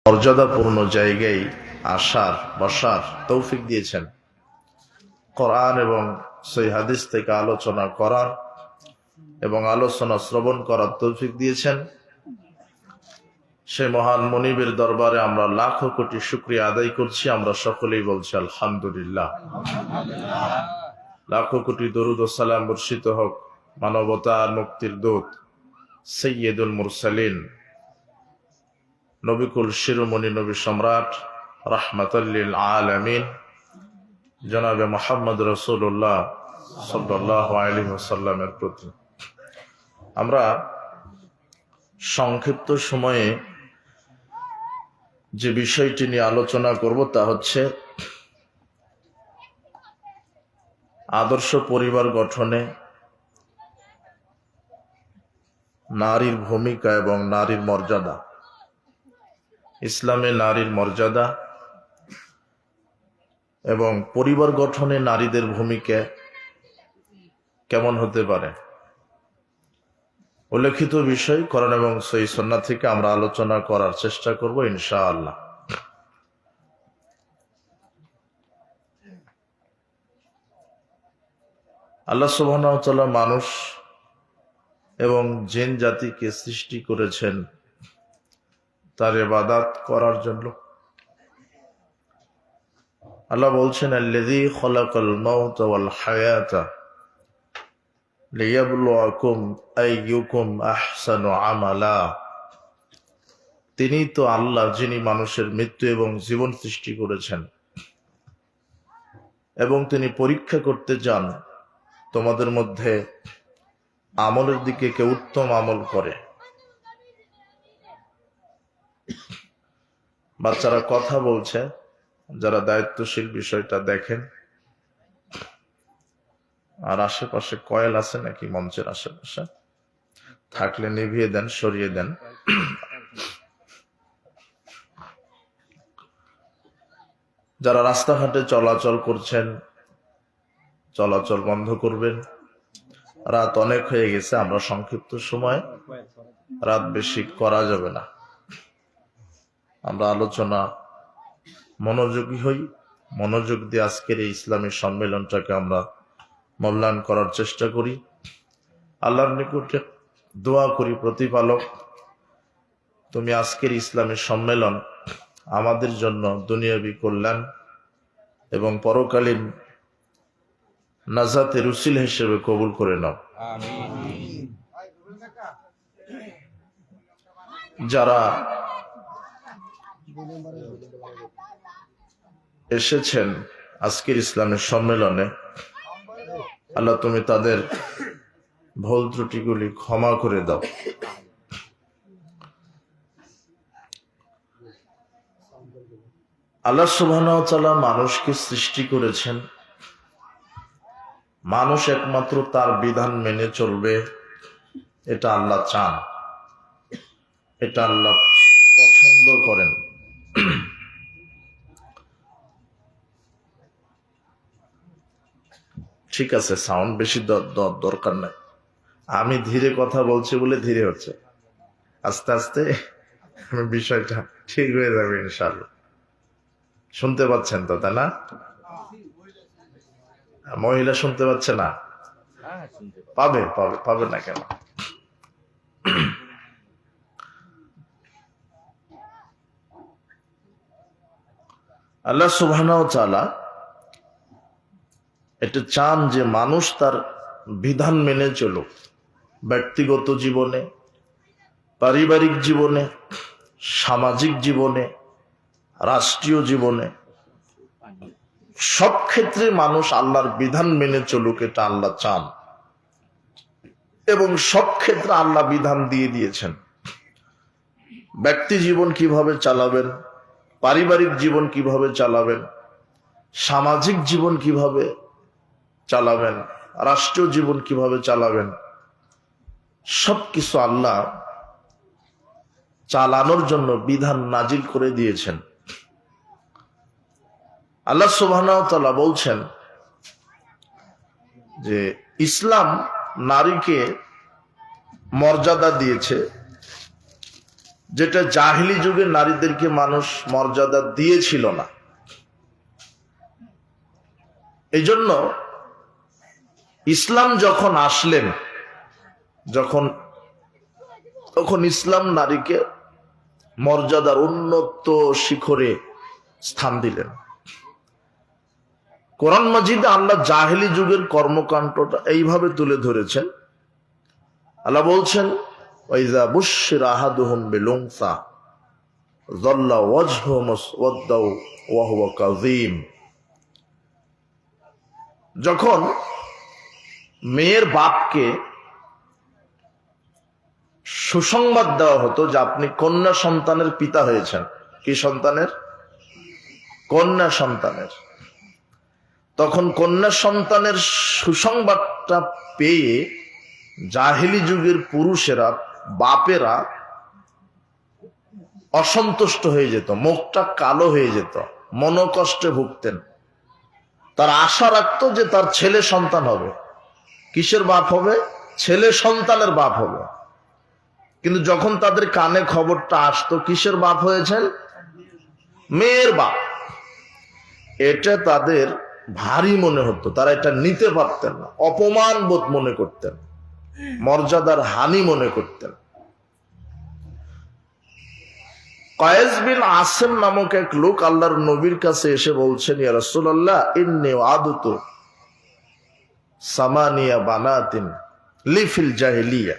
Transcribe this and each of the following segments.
মর্যাদাপূর্ণ জায়গায় আসার বসার তৌফিক দিয়েছেন, কোরআন এবং সহিহ হাদিস থেকে আলোচনা করার এবং আলোচনা শ্রবণ করার তৌফিক দিয়েছেন। সে মহান মনিবের দরবারে আমরা লাখো কোটি শুকরিয়া আদায় করছি। আমরা সকলেই বলছি আলহামদুলিল্লাহ। লাখো কোটি দরুদ ও সালাম বর্ষিত হোক মানবতার মুক্তির দূত সৈয়দুল মুরসালিন, নবিকুল শিরোমণি নবী সম্রাট রাহমাতুল লিল আলামিন জনাবে মুহাম্মদ রাসূলুল্লাহ সাল্লাল্লাহু আলাইহি ওয়াসাল্লামের প্রতি। আমরা সংক্ষিপ্ত সময়ে যে বিষয়টি নিয়ে আলোচনা করব তা হচ্ছে আদর্শ পরিবার গঠনে নারীর ভূমিকা এবং নারীর মর্যাদা। ইসলামে নারীর মর্যাদা এবং পরিবার গঠনে নারীদের ভূমিকা কেমন হতে পারে, উল্লেখিত বিষয় কোরআন এবং সহিহ সুন্নাহ থেকে আমরা আলোচনা করার চেষ্টা করব ইনশাআল্লাহ। আল্লাহ সুবহানাহু ওয়া তাআলা মানুষ এবং জিন জাতিকে সৃষ্টি করেছেন তার ইবাদত করার জন্য। আল্লাহ বলছেন, আল্লাযী খালাকাল মাউতা ওয়াল হায়াতা লিয়াবলুয়াকুম আইয়ুকুম আহসানু আমালা। তিনি তো আল্লাহ যিনি মানুষের মৃত্যু এবং জীবন সৃষ্টি করেছেন এবং তিনি পরীক্ষা করতে চান তোমাদের মধ্যে আমলের দিকে কে উত্তম আমল করে। বাচ্চারা কথা বলছে, যারা দায়িত্বশীল বিষয়টা দেখেন। আর আশেপাশে কয়েল আছে নাকি মঞ্চের আশেপাশে? থাকলে নিভিয়ে দেন, সরিয়ে দেন। যারা রাস্তাঘাটে চলাচল করছেন চলাচল বন্ধ করবেন। রাত অনেক হয়ে গেছে, আমরা সংক্ষিপ্ত সময়, রাত বেশি করা যাবে না। আমরা আলোচনা মনোযোগী হই, মনোযোগ দিয়ে আজকের এই ইসলামী সম্মেলনটাকে আমরা মূল্যায়ন করার চেষ্টা করি। আল্লাহর নিকটে দোয়া করি, প্রতিপালক তুমি আজকের ইসলামী সম্মেলন আমাদের জন্য দুনিয়াবী কল্যাণ এবং পরকালীন নাজাতের উসিলা হিসেবে কবুল করে নাও। যারা এসেছেন আজকের ইসলামের সম্মেলনে, আল্লাহ তুমি তাদের ভুল ত্রুটিগুলি ক্ষমা করে দাও। আল্লাহ সুবহানাহু ওয়া তাআলা মানুষকে সৃষ্টি করেছেন, মানুষ একমাত্র তার বিধান মেনে চলবে, এটা আল্লাহ চান, এটা আল্লাহ পছন্দ করেন। ঠিক আছে, সাউন্ড বেশি দরকার নাই। আমি ধীরে কথা বলছি বলে ধীরে হচ্ছে, আস্তে আস্তে বিষয়টা ঠিক হয়ে যাবে ইনশাআল্লাহ। শুনতে পাচ্ছেন তো, তাই না? মহিলা শুনতে পাচ্ছে না? পাবে পাবে পাবে না কেন? আল্লাহ সুবহানাহু ওয়া তাআলা এটা চান যে মানুষ তার বিধান মেনে চলুক, ব্যক্তিগত জীবনে, পারিবারিক জীবনে, সামাজিক জীবনে, রাষ্ট্রীয় জীবনে, সব ক্ষেত্রে মানুষ আল্লাহর বিধান মেনে চলুক, এটা আল্লাহ চান। এবং সব ক্ষেত্রে আল্লাহ বিধান দিয়ে দিয়েছেন। ব্যক্তি জীবন কিভাবে চালাবেন, পারিবারিক জীবন কিভাবে চালাবেন, সামাজিক জীবন কিভাবে চালাবেন, রাষ্ট্রীয় জীবন কিভাবে চালাবেন, সবকিছু আল্লাহ চালানোর জন্য বিধান নাজিল করে দিয়েছেন। আল্লাহ সুবহানাহু ওয়া তাআলা বলছেন যে ইসলাম নারীকে মর্যাদা দিয়েছে, যেটা জাহিলি যুগে নারীদেরকে মানুষ মর্যাদা দিয়েছিল না। এই জন্য ইসলাম যখন আসলেন, তখন ইসলাম নারীকে মর্যাদার উন্নত শিখরে স্থান দিলেন। কোরআন মাজিদে আল্লাহ জাহেলি যুগের কর্মকাণ্ডটা এইভাবে তুলে ধরেছেন। আল্লাহ বলছেন, ওয়াইজা বুশশিরা আহাদুহুম বিলুনসা যাল্লা ওয়াজহুহু মুসওয়াদ্দাও ওয়া হুয়া কাযীম। যখন মেয়ের বাপকে সুসংবাদ দেওয়া হতো যে আপনি কন্যা সন্তানের পিতা হয়েছেন, কি সন্তানের? কন্যা সন্তানের। তখন কন্যা সন্তানের সুসংবাদটা পেয়ে জাহেলি যুগের পুরুষেরা, বাপেরা অসন্তুষ্ট হয়ে যেত, মুখটা কালো হয়ে যেত, মনোকষ্টে ভুগতেন। তার আশা রাখতো যে তার ছেলে সন্তান হবে। কিসের বাপ হবে? ছেলে সন্তানের বাপ হবে। কিন্তু যখন তাদের কানে খবরটা আসতো কিসের বাপ হয়েছেন? মেয়ের বাপ, এটা তাদের ভারী মনে হতো, তারা এটা নিতে পারতেন না, অপমান বোধ মনে করতেন, মর্যাদার হানি মনে করতেন। কয়েস বিন আসেম নামক এক লোক আল্লাহর নবীর কাছে এসে বলছেন, ইয়া রাসূলুল্লাহ, ইন্নী ওয়াদতু সামানিয়া বানাতিন লিফিল জাহিলিয়া।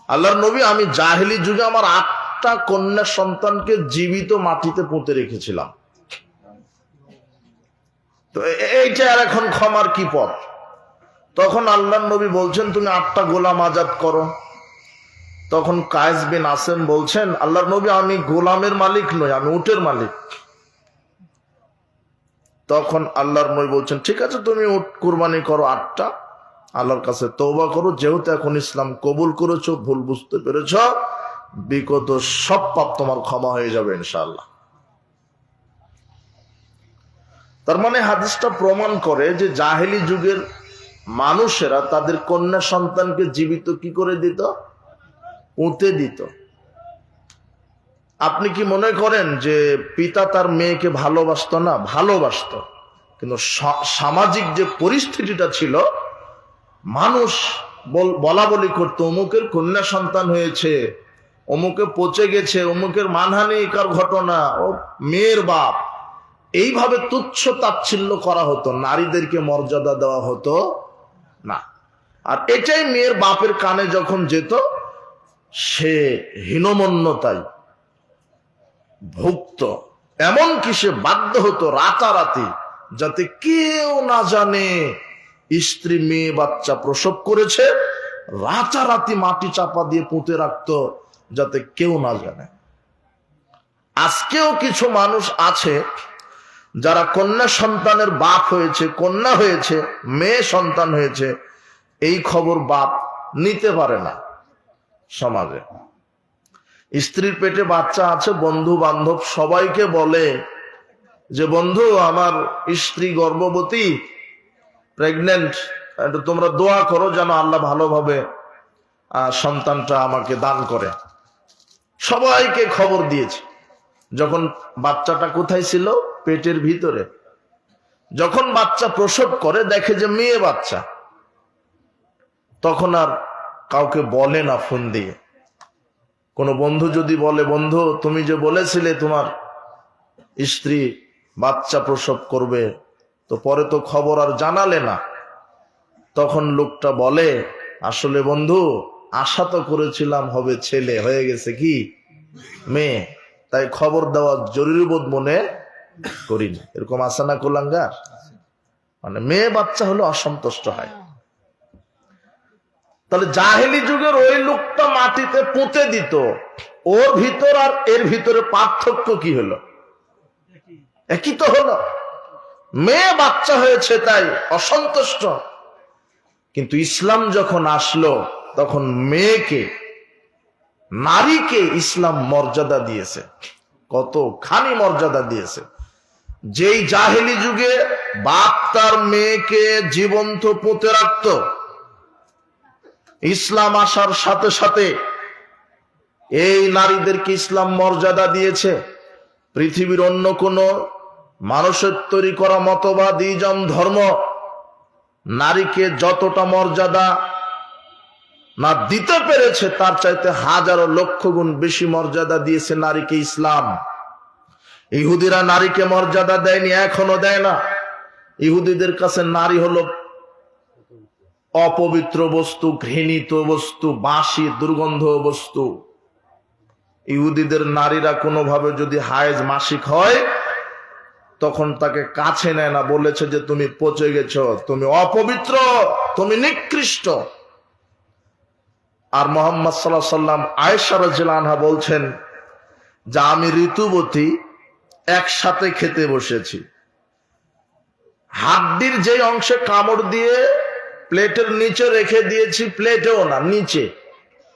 আল্লাহর নবী, আমি জাহেলি যুগে আমার 8টা কন্যা সন্তানকে জীবিত মাটিতে পুঁতে রেখেছিলাম। তো এইটা আর এখন ক্ষমার কি পথ? তখন আল্লাহর নবী বলছেন, তুমি 8টা গোলাম আজাদ করো। তখন কায়েস বিন আসেম বলছেন, আল্লাহর নবী, আমি গোলামের মালিক নই, আমি উটের মালিক। তখন আল্লাহর নবী বলছেন, ঠিক আছে, তুমি উট কুরবানি করো 8টা, আল্লাহর কাছে তওবা করো, যেহেতু এখন ইসলাম কবুল করেছো, ভুল বুঝতে পেরেছ, বিগত সব পাপ তোমার ক্ষমা হয়ে যাবে ইনশাআল্লাহ। তার মানে হাদিসটা প্রমাণ করে যে জাহেলি যুগের মানুষেরা তাদের কন্যা সন্তানকে জীবিত কি করে দিত? পুঁতে দিত। আপনি কি মনে করেন যে পিতা তার মেয়েকে ভালোবাসতো না? ভালোবাসতো, কিন্তু সামাজিক যে পরিস্থিতিটা ছিল, মানুষ বলা বলি করতো, অমুকের কন্যা সন্তান হয়েছে, অমুকে পচে গেছে, অমুকের মানহানিকার ঘটনা, ও মেয়ের বাপ, এইভাবে তুচ্ছ তাচ্ছিল্য করা হতো, নারীদেরকে মর্যাদা দেওয়া হতো না। আর এটাই মেয়ের বাপের কানে যখন যেত, সে হীনমন্যতায় ভুগত। এমনকি সে বাধ্য হতো রাতারাতি, যাতে কেউ না জানে স্ত্রী মেয়ে বাচ্চা প্রসব করেছে, রাতারাতি মাটি চাপা দিয়ে পুঁতে রাখতো, যাতে কেউ না জানে। আজকেও কিছু মানুষ আছে যারা কন্যা সন্তানের বাপ হয়েছে, কন্যা হয়েছে, মেয়ে সন্তান হয়েছে, এই খবর বাপ নিতে পারে না। সমাজে স্ত্রীর পেটে বাচ্চা আছে, বন্ধু বান্ধব সবাইকে বলে যে বন্ধু, আমার স্ত্রী গর্ভবতী, প্রেগনেন্ট, তোমরা দোয়া করো যেন আল্লাহ ভালোভাবে সন্তানটা আমাকে দান করে। সবাইকে খবর দিয়েছে। যখন বাচ্চাটা কোথায় ছিল? পেটের ভিতরে। যখন বাচ্চা প্রসব করে, দেখে যে মেয়ে বাচ্চা, তখন আর কাউকে বলে না ফোন দিয়ে। কোনো বন্ধু যদি বলে, বন্ধু তুমি যে বলেছিলে তোমার স্ত্রী বাচ্চা প্রসব করবে, তো পরে তো খবর আর জানালে না, তখন লোকটা বলে, আসলে বন্ধু, আশা তো করেছিলাম হবে ছেলে, হয়ে গেছে কি মেয়ে, তাই খবর দেওয়া জরুরি বোধ মনে করিনি। এরকম আছে না কুলাঙ্গার? মানে মেয়ে বাচ্চা হলে অসন্তুষ্ট হয়। তাহলে জাহেলি যুগের ওই লোকটা মাটিতে পুঁতে দিত, ওর ভিতর আর এর ভিতরে পার্থক্য কি হলো? একই তো হলো, মেয়ে বাচ্চা হয়েছে তাই অসন্তুষ্ট। কিন্তু ইসলাম যখন আসলো, তখন মেয়েকে, নারীকে ইসলাম মর্যাদা দিয়েছে, কতখানি মর্যাদা দিয়েছে। যেই জাহেলি যুগে বাপ তার মেয়েকে জীবন্ত পুঁতে রাখত, ইসলাম আসার সাথে সাথে এই নারীদেরকে ইসলাম মর্যাদা দিয়েছে। পৃথিবীর অন্য কোন মানুষের তৈরি করা মতবাদ, ইজম, ধর্ম নারীকে যতটা মর্যাদা না দিতে পেরেছে তার চাইতে হাজারো লক্ষ গুণ বেশি মর্যাদা দিয়েছে নারীকে ইসলাম। ইহুদিরা নারীকে মর্যাদা দেয়নি, এখনো দেয় না। ইহুদিদের কাছে নারী হলো অপবিত্র বস্তু, ঘৃণিত বস্তু, বাসি দুর্গন্ধ বস্তু। ইহুদিদের নারীরা কোনোভাবে যদি হায়েজ মাসিক হয় তখন তাকে কাছে নেয় না, বলেছে যে তুমি পচে গেছ, তুমি অপবিত্র, তুমি নিকৃষ্ট। আর মুহাম্মদ সাল্লাল্লাহু আলাইহি সাল্লাম আয়েশা রাদিয়াল্লাহু আনহা বলছেন যে আমি ঋতুবতী একসাথে খেতে বসেছি, হাড্ডির যে অংশে কামড় দিয়ে প্লেটের নিচে রেখে দিয়েছি, প্লেটেও না, নিচে।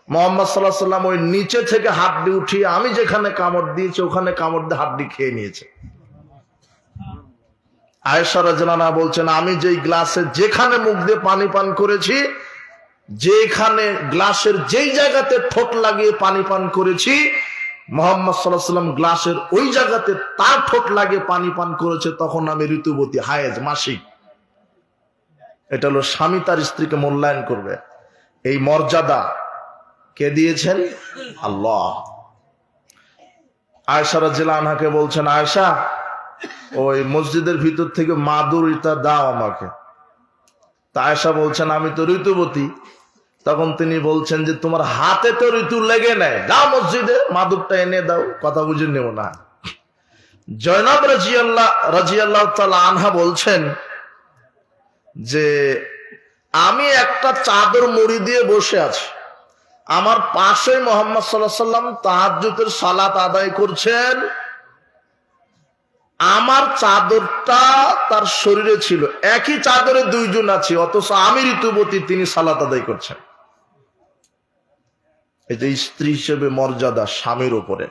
মুহাম্মদ সাল্লাল্লাহু আলাইহি সাল্লাম ওই নিচে থেকে হাড্ডি উঠিয়ে আমি যেখানে কামড় দিয়েছি ওখানে কামড় দিয়ে হাড্ডি খেয়ে নিয়েছে। আয়েশা রাদিয়াল্লাহু আনহা বলছেন আমি যেই গ্লাসে যেখানে মুখ দিয়ে পানি পান করেছি, যেখানে গ্লাসের যেই জায়গাতে ঠোঁট লাগিয়ে পানি পান করেছি, মুহাম্মদ সাল্লাল্লাহু আলাইহি সাল্লাম গ্লাসের ওই জায়গাতে তার ঠোঁট লাগিয়ে পানি পান করেছে, তখন আমি ঋতুবতী, হায়েজ মাসিক। এটা হলো স্বামী তার স্ত্রীকে মূল্যায়ন করবে। এই মর্যাদা কে দিয়েছেন? আল্লাহ। আয়েশা রাদিয়াল্লাহু আনহাকে বলছেন আয়েশা ওই মসজিদের ভিতর থেকে মাদুরিটা দাও আমাকে। তা আয়েশা বলছেন আমি তো ঋতুবতী। তখন তিনি বলছেন যে তোমার হাতে তো ঋতু লেগে নেয়, যাও মসজিদে মাদুরটা এনে দাও, কথা বুঝে নেব না। জয়নব রাদিয়াল্লাহু তাআলা আনহা বলছেন যে আমি একটা চাদর মুড়ি দিয়ে বসে আছি, আমার পাশে মুহাম্মদ সাল্লাল্লাহু আলাইহি সাল্লাম তাহাজ্জুদের সালাত আদায় করছেন, আমার চাদরটা তার শরীরে ছিল, একই চাদরে দুইজন আছে, অথচ আমি ঋতুবতী, তিনি সালাত আদায় করছেন। এই যে স্ত্রী হিসেবে মর্যাদা স্বামীর উপরে।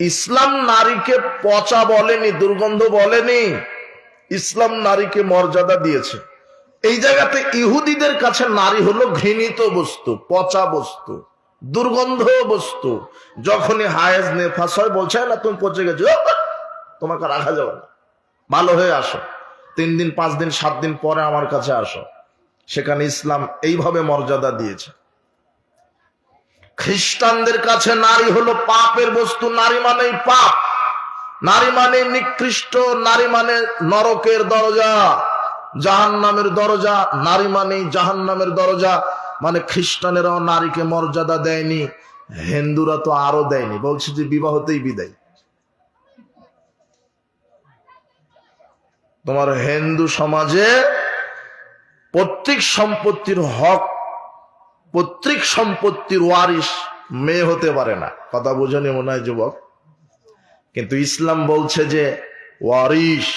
ইসলাম নারীকে পচা বলেনি, দুর্গন্ধ বলেনি, ইসলাম নারীকে মর্যাদা দিয়েছে। এই জায়গাতে ইহুদিদের কাছে নারী হলো ঘৃণিত বস্তু, পচা বস্তু, দুর্গন্ধ বস্তু। যখনই হায়েজ নেফাস হয় বলছে না তুমি পচে গেছো, তোমাকে রাখা যাবে না, ভালো হয়ে আসো, 3 দিন 5 দিন 7 দিন পরে আমার কাছে আসো। সেখানে ইসলাম এইভাবে মর্যাদা দিয়েছে। খ্রিস্টানদের কাছে নারী হলো পাপের বস্তু, নারী মানেই পাপ, নারী মানে নিকৃষ্ট, নারী মানে নরকের দরজা, জাহান্নামের দরজা, নারী মানেই জাহান্নামের দরজা। মানে খ্রিস্টানেরাও নারীকে মর্যাদা দেয়নি, হিন্দুরা তো আরো দেয়নি, বলছে যে বিবাহতেই বিদায়। তোমার হিন্দু সমাজে পৈতৃক সম্পত্তির হক, পৈতৃক সম্পত্তির ওয়ারিশ মেয়ে হতে পারে না, কথা বোঝেনি মনে হয় যুবক। কিন্তু ইসলাম বলছে যে ওয়ারিশ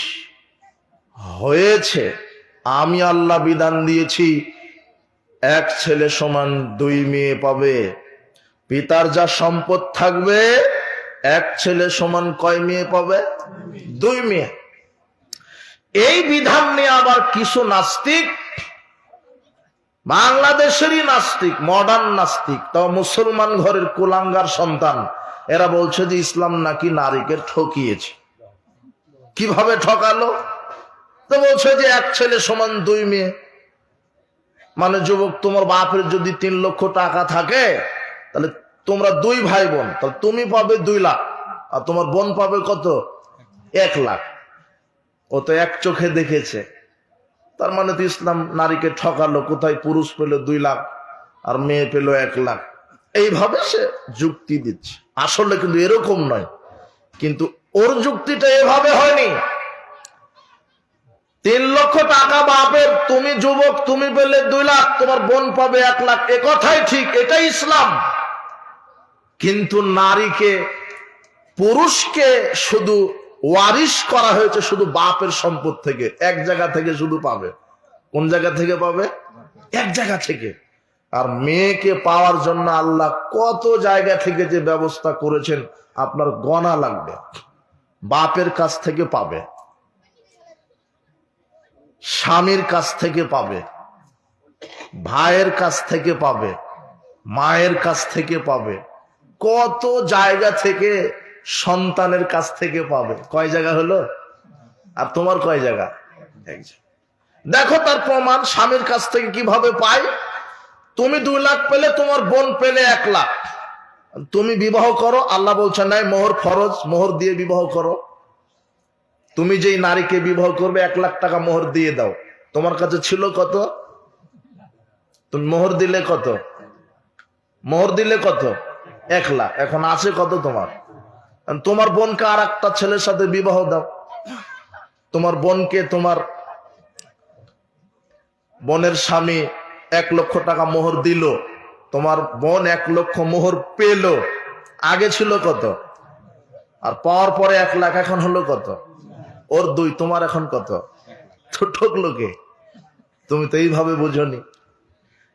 হয়েছে। আমি আল্লাহ বিধান দিয়েছি এক ছেলে সমান 2 মেয়ে পাবে। পিতার যা সম্পদ থাকবে এক ছেলে সমান কয় মেয়ে পাবে? 2 মেয়ে। এই বিধান নিয়ে আবার কিছু নাস্তিক, বাংলাদেশেরই নাস্তিক, মডার্ন নাস্তিক, তাও মুসলমান ঘরের কুলাঙ্গার সন্তান, এরা বলছে যে ইসলাম নাকি নারীকে ঠকিয়েছে। কিভাবে ঠকালো? তো বলছে যে এক ছেলে সমান 2 মেয়ে। মানে যুবক, তোমার বাপের যদি 3 লক্ষ টাকা থাকে তাহলে তোমরা 2 ভাই বোন, তাহলে তুমি পাবে 2 লাখ আর তোমার বোন পাবে কত? 1 লাখ। ও তো এক চোখে দেখেছে। তার মানে তো ইসলাম নারীকে ঠকালো। কোথায় পুরুষ পেল 2 লাখ আর মেয়ে পেল 1 লাখ। এইভাবে সে যুক্তি দিচ্ছে। আসলে কিন্তু এরকম নয়, কিন্তু ওর যুক্তিটা এভাবে হয়নি। 3 লক্ষ টাকা বাপের, তুমি যুবক, তুমি পেলে 2 লাখ, তোমার বোন পাবে 1 লাখ, এ কথাই ঠিক, এটাই ইসলাম। কিন্তু নারীকে, পুরুষকে শুধু ওয়ারিশ করা হয়েছে শুধু বাপের সম্পদ থেকে, এক জায়গা থেকে শুধু পাবে। কোন জায়গা থেকে পাবে? এক জায়গা থেকে। আর মেয়েকে পাওয়ার জন্য আল্লাহ কত জায়গা থেকে যে ব্যবস্থা করেছেন আপনার গণা লাগবে। বাপের কাছ থেকে পাবে, স্বামীর কাছ থেকে পাবে, ভাইয়ের কাছ থেকে পাবে, মায়ের কাছ থেকে পাবে, কত জায়গা থেকে সন্তানের কাছ থেকে পাবে। কয় জায়গা হলো? আর তোমার কয় জায়গা? এক জায়গা। দেখো তার প্রমাণ স্বামীর কাছ থেকে কিভাবে পায়। তুমি 2 লাখ পেলে, তোমার বোন পেলে 1 লাখ, তুমি বিবাহ করো। আল্লাহ বলছেন নাই মোহর ফরজ, মোহর দিয়ে বিবাহ করো। তুমি যেই নারীকে বিবাহ করবে 1 লাখ টাকা মোহর দিয়ে দাও। তোমার কাছে ছিল কত? তুমি মোহর দিলে কত? মোহর দিলে কত? 1 লাখ। এখন আছে কত তোমার? তোমার বোনকে আর একটা ছেলের সাথে বিবাহ দাও। তোমার বোনকে তোমার বোনের স্বামী 1 লক্ষ টাকা মোহর দিল, তোমার বোন 1 লক্ষ মোহর পেল। আগে ছিল কত? আর পাওয়ার পরে 1 লাখ, এখন হলো কত? ওর 2, তোমার এখন কত? তো ঠকলো কে? তুমি তো এইভাবে বুঝনি।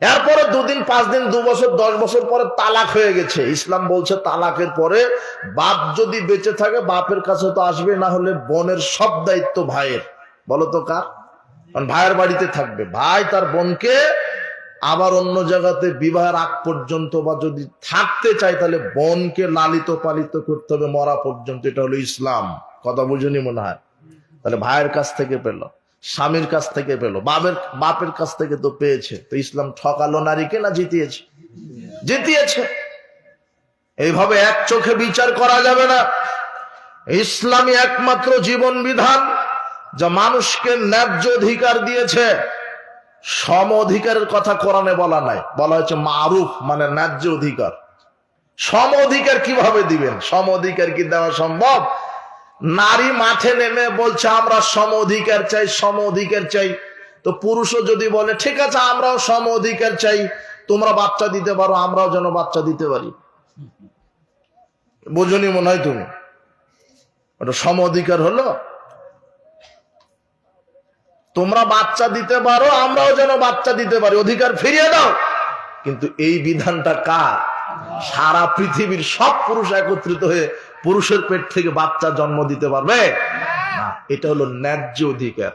এরপরে 2 দিন 5 দিন 2 বছর 10 বছর পরে তালাক হয়ে গেছে। ইসলাম বলছে তালাকের পরে বাপ যদি বেঁচে থাকে বাপের কাছে তো আসবে, না হলে বোনের সব দায়িত্ব ভাইয়ের। বলো তো কার? কারণ ভাইয়ের বাড়িতে থাকবে। ভাই তার বোনকে আবার অন্য জায়গাতে বিবাহের আগ পর্যন্ত বা যদি থাকতে চায় তাহলে বোনকে লালিত পালিত করতে হবে মরা পর্যন্ত। এটা হলো ইসলাম। কথা বুঝুনি মনে হয়? তাহলে ভাইয়ের কাছ থেকে পেল, স্বামীর কাছ থেকে পেল, বাপের কাছ থেকে তো পেয়েছে। তো ইসলাম ঠকালো নারীকে না জিতিয়েছে? জিতিয়েছে। এইভাবে এক চোখে বিচার করা যাবে না। ইসলামী একমাত্র জীবন বিধান যা মানুষকে ন্যায্য অধিকার দিয়েছে। সম অধিকারের কথা কোরআনে বলা নাই, বলা হয়েছে মারুফ, মানে ন্যায্য অধিকার। সম অধিকার কিভাবে দিবেন? সম অধিকার কি দেওয়া সম্ভব? নারী মাঠে নেমে বলছে আমরা সম অধিকার চাই, সম অধিকার চাই। তো পুরুষও যদি বলে ঠিক আছে আমরাও সম অধিকার চাই, তোমরা বাচ্চা দিতে পারো, আমরাও যেন বাচ্চা দিতে পারি। বোঝনি মনে হয় তুমি? ওটা সম অধিকার হলো? তোমরা বাচ্চা দিতে পারো, আমরাও যেন বাচ্চা দিতে পারি, অধিকার ফিরিয়ে দাও। কিন্তু এই বিধানটা কার? সারা পৃথিবীর সব পুরুষ একত্রিত হয়ে পুরুষের পেট থেকে বাচ্চা জন্ম দিতে পারবে না। এটা হলো ন্যায্য অধিকার।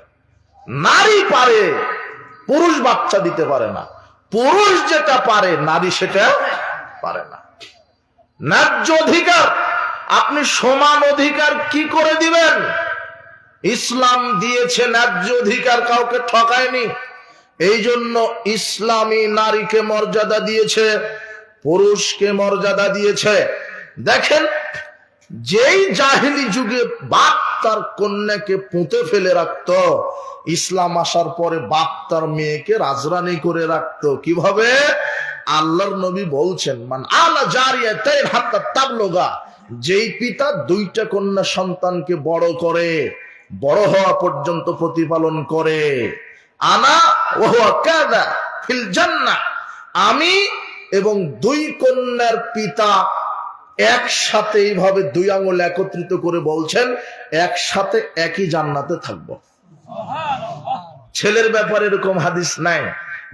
নারী পারে, পুরুষ বাচ্চা দিতে পারে না। পুরুষ যেটা পারে নারী সেটা পারে না। ন্যায্য অধিকার। আপনি সমান অধিকার কি করে দিবেন? ইসলাম দিয়েছে ন্যায্য অধিকার, কাউকে ঠকায়নি। এই জন্য ইসলামী নারীকে মর্যাদা দিয়েছে, পুরুষকে মর্যাদা দিয়েছে। দেখেন, যেই জাহেলি যুগে বাপ তার কন্যাকে পুঁতে ফেলে রাখত, ইসলাম আসার পরে বাপ তার মেয়েকে রাজরানী করে রাখত। কিভাবে? আল্লাহর নবী বলছেন মান আলা জারিয়াতাইন হাত্তা তাবলুগা, যেই পিতা 2টা কন্যা সন্তানকে বড় করে, বড় হওয়া পর্যন্ত প্রতিপালন করে, আনা ওয়া হুয়া কাযা ফিল জান্নাহ, আমি এবং 2 কন্যার পিতা একসাথে এইভাবে 2 আঙ্গুল একত্রিত করে বলছেন একসাথে একই জান্নাতে থাকব। ছেলের ব্যাপারে এরকম হাদিস নাই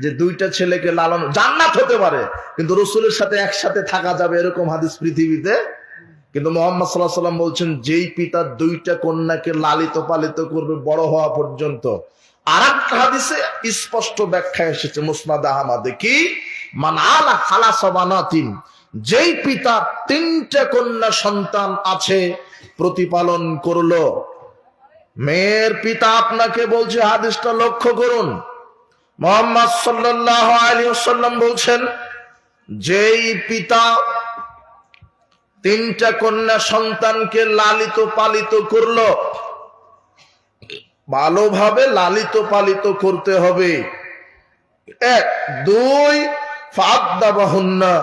যে 2টা ছেলেকে লালন, জান্নাত হতে পারে কিন্তু রাসূলের সাথে একসাথে থাকা যাবে এরকম হাদিস পৃথিবীতে। কিন্তু মুহাম্মদ সাল্লাল্লাহু আলাইহি ওয়াসাল্লাম বলছেন যেই পিতা 2টা কন্যাকে লালিত পালিত করবে বড় হওয়া পর্যন্ত। আরেকটা হাদিসে স্পষ্ট ব্যাখ্যা এসেছে মুসনাদ আহমদে, কি মান আলা খালাসা বানাতিন, যেই পিতা 3টা কন্যা সন্তান আছে প্রতিপালন করলো। মেয়ের পিতা আপনাকে বলছে, হাদিসটা লক্ষ্য করুন, মুহাম্মদ সাল্লাল্লাহু আলাইহি ওয়াসাল্লাম বলছেন যেই পিতা 3টা কন্যা সন্তানকে লালিত পালিত করলো, ভালোভাবে লালিত পালিত করতে হবে। 1 2 ফাদ্দাবাহুন্না,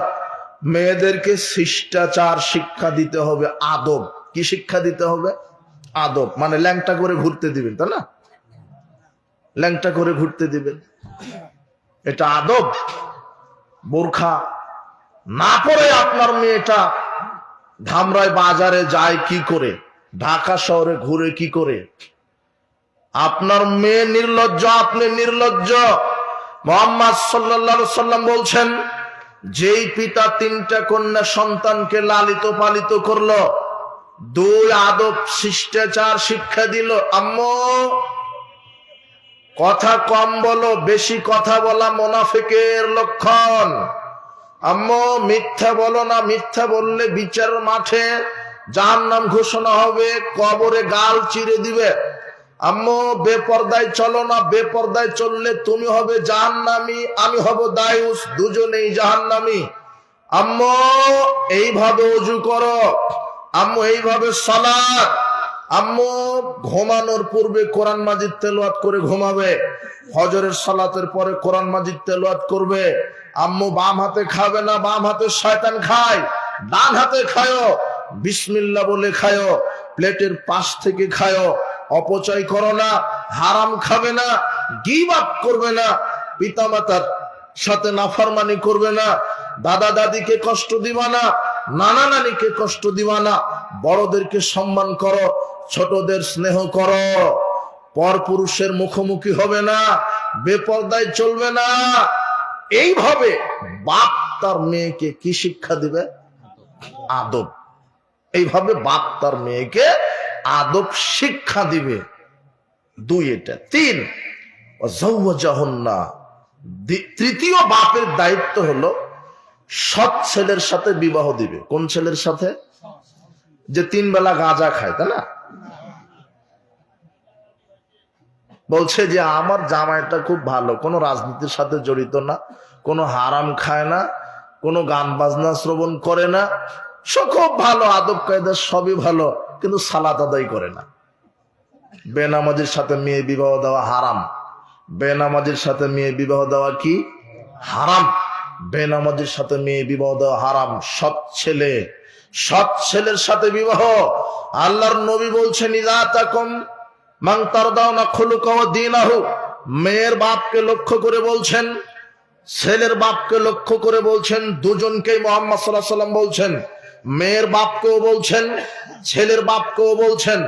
মেয়েদেরকে শিষ্টাচার শিক্ষা দিতে হবে, আদব। কি শিক্ষা দিতে হবে? আদব। মানে ল্যাংটা করে ঘুরতে দিবেন, তাই না? ল্যাংটা করে ঘুরতে দিবেন, এটা আদব। বোরখা না পরে আপনার মেয়েটা ধামরাই বাজারে যায় কি করে, ঢাকা শহরে ঘুরে কি করে? আপনার মেয়ে নির্লজ্জ, আপনি নির্লজ্জ। মুহাম্মদ সাল্লাল্লাহু আলাইহি ওয়াসাল্লাম বলছেন যেই পিতা 3টা কন্যা সন্তানকে লালিত পালিত করলো, 2 আদব শিষ্টাচার শিক্ষা দিল। আম্মু কথা কম বলো, বেশি কথা বলা মুনাফিকের লক্ষণ। আম্মু মিথ্যা বলো না, মিথ্যা বললে বিচারের মাঠে জাহান্নাম ঘোষণা হবে, কবরে গাল চিরে দিবে। আম্মু বেপরদায় চলো না, বেপরদায় চললে তুমি হবে জাহান্নামী, আমি হব দায়ুস, দুজনেই জাহান্নামী। আম্মু এইভাবে ওযু করো, আম্মু এইভাবে সালাত। আম্মু ঘুমানোর পূর্বে কোরআন মাজিদ তেলাওয়াত করে ঘুমাবে, ফজরের সালাতের পরে কোরআন মাজিদ তেলাওয়াত করবে। আম্মু বাম হাতে খাবে না, বাম হাতে শয়তান খায়, ডান হাতে খায়ো, বিসমিল্লাহ বলে খায়ো, প্লেটের পাশ থেকে খায়ো, অপচয় করো না, হারাম খাবে না, গীবাত করবে না, পিতামাতার সাথে নাফরমানি করবে না, দাদা দাদিকে কষ্ট দিবা না, নানা নানিকে কষ্ট দিবা না, বড়দেরকে সম্মান করো, ছোটদের স্নেহ করো, পরপুরুষের মুখোমুখি হবে না, বেপরদায় চলবে না। এইভাবে বাপ তার মেয়েকে কি শিক্ষা দিবে? আদব। এইভাবে বাপ তার মেয়েকে আদব শিক্ষা দিবে। দুই এটা। তিন, তৃতীয় বাপের দায়িত্ব হলো সৎ ছেলের সাথে বিবাহ দিবে। কোন ছেলের সাথে? যে 3 বেলা গাঁজা খায়, তাই না? বলছে যে আমার জামাইটা খুব ভালো, কোনো রাজনীতির সাথে জড়িত না, কোনো হারাম খায় না, কোনো গান বাজনা শ্রবণ করে না, সব খুব ভালো, আদব কায়দা সবই ভালো, কিন্তু সালাত আদায় করে না। বেনামাজির সাথে মেয়ে বিবাহ দেওয়া হারাম। বেনামাজির সাথে মেয়ে বিবাহ দেওয়া কি হারাম? বেনামাজির সাথে মেয়ে বিবাহ দেওয়া হারাম। সৎ ছেলে, সৎ ছেলের সাথে বিবাহ। আল্লাহর নবী বলছেন ইযা তাকুম মান তারদাউনা খুলুকাহু ওয়া দীনাহু। মেয়ের বাপকে লক্ষ্য করে বলছেন, ছেলের বাপকে লক্ষ্য করে বলছেন, দুজনকেই মুহাম্মদ সাল্লাল্লাহু আলাইহি ওয়াসাল্লাম বলছেন। মেয়ের বাপকেও বলছেন, ছেলের বাপকেও বলছেন।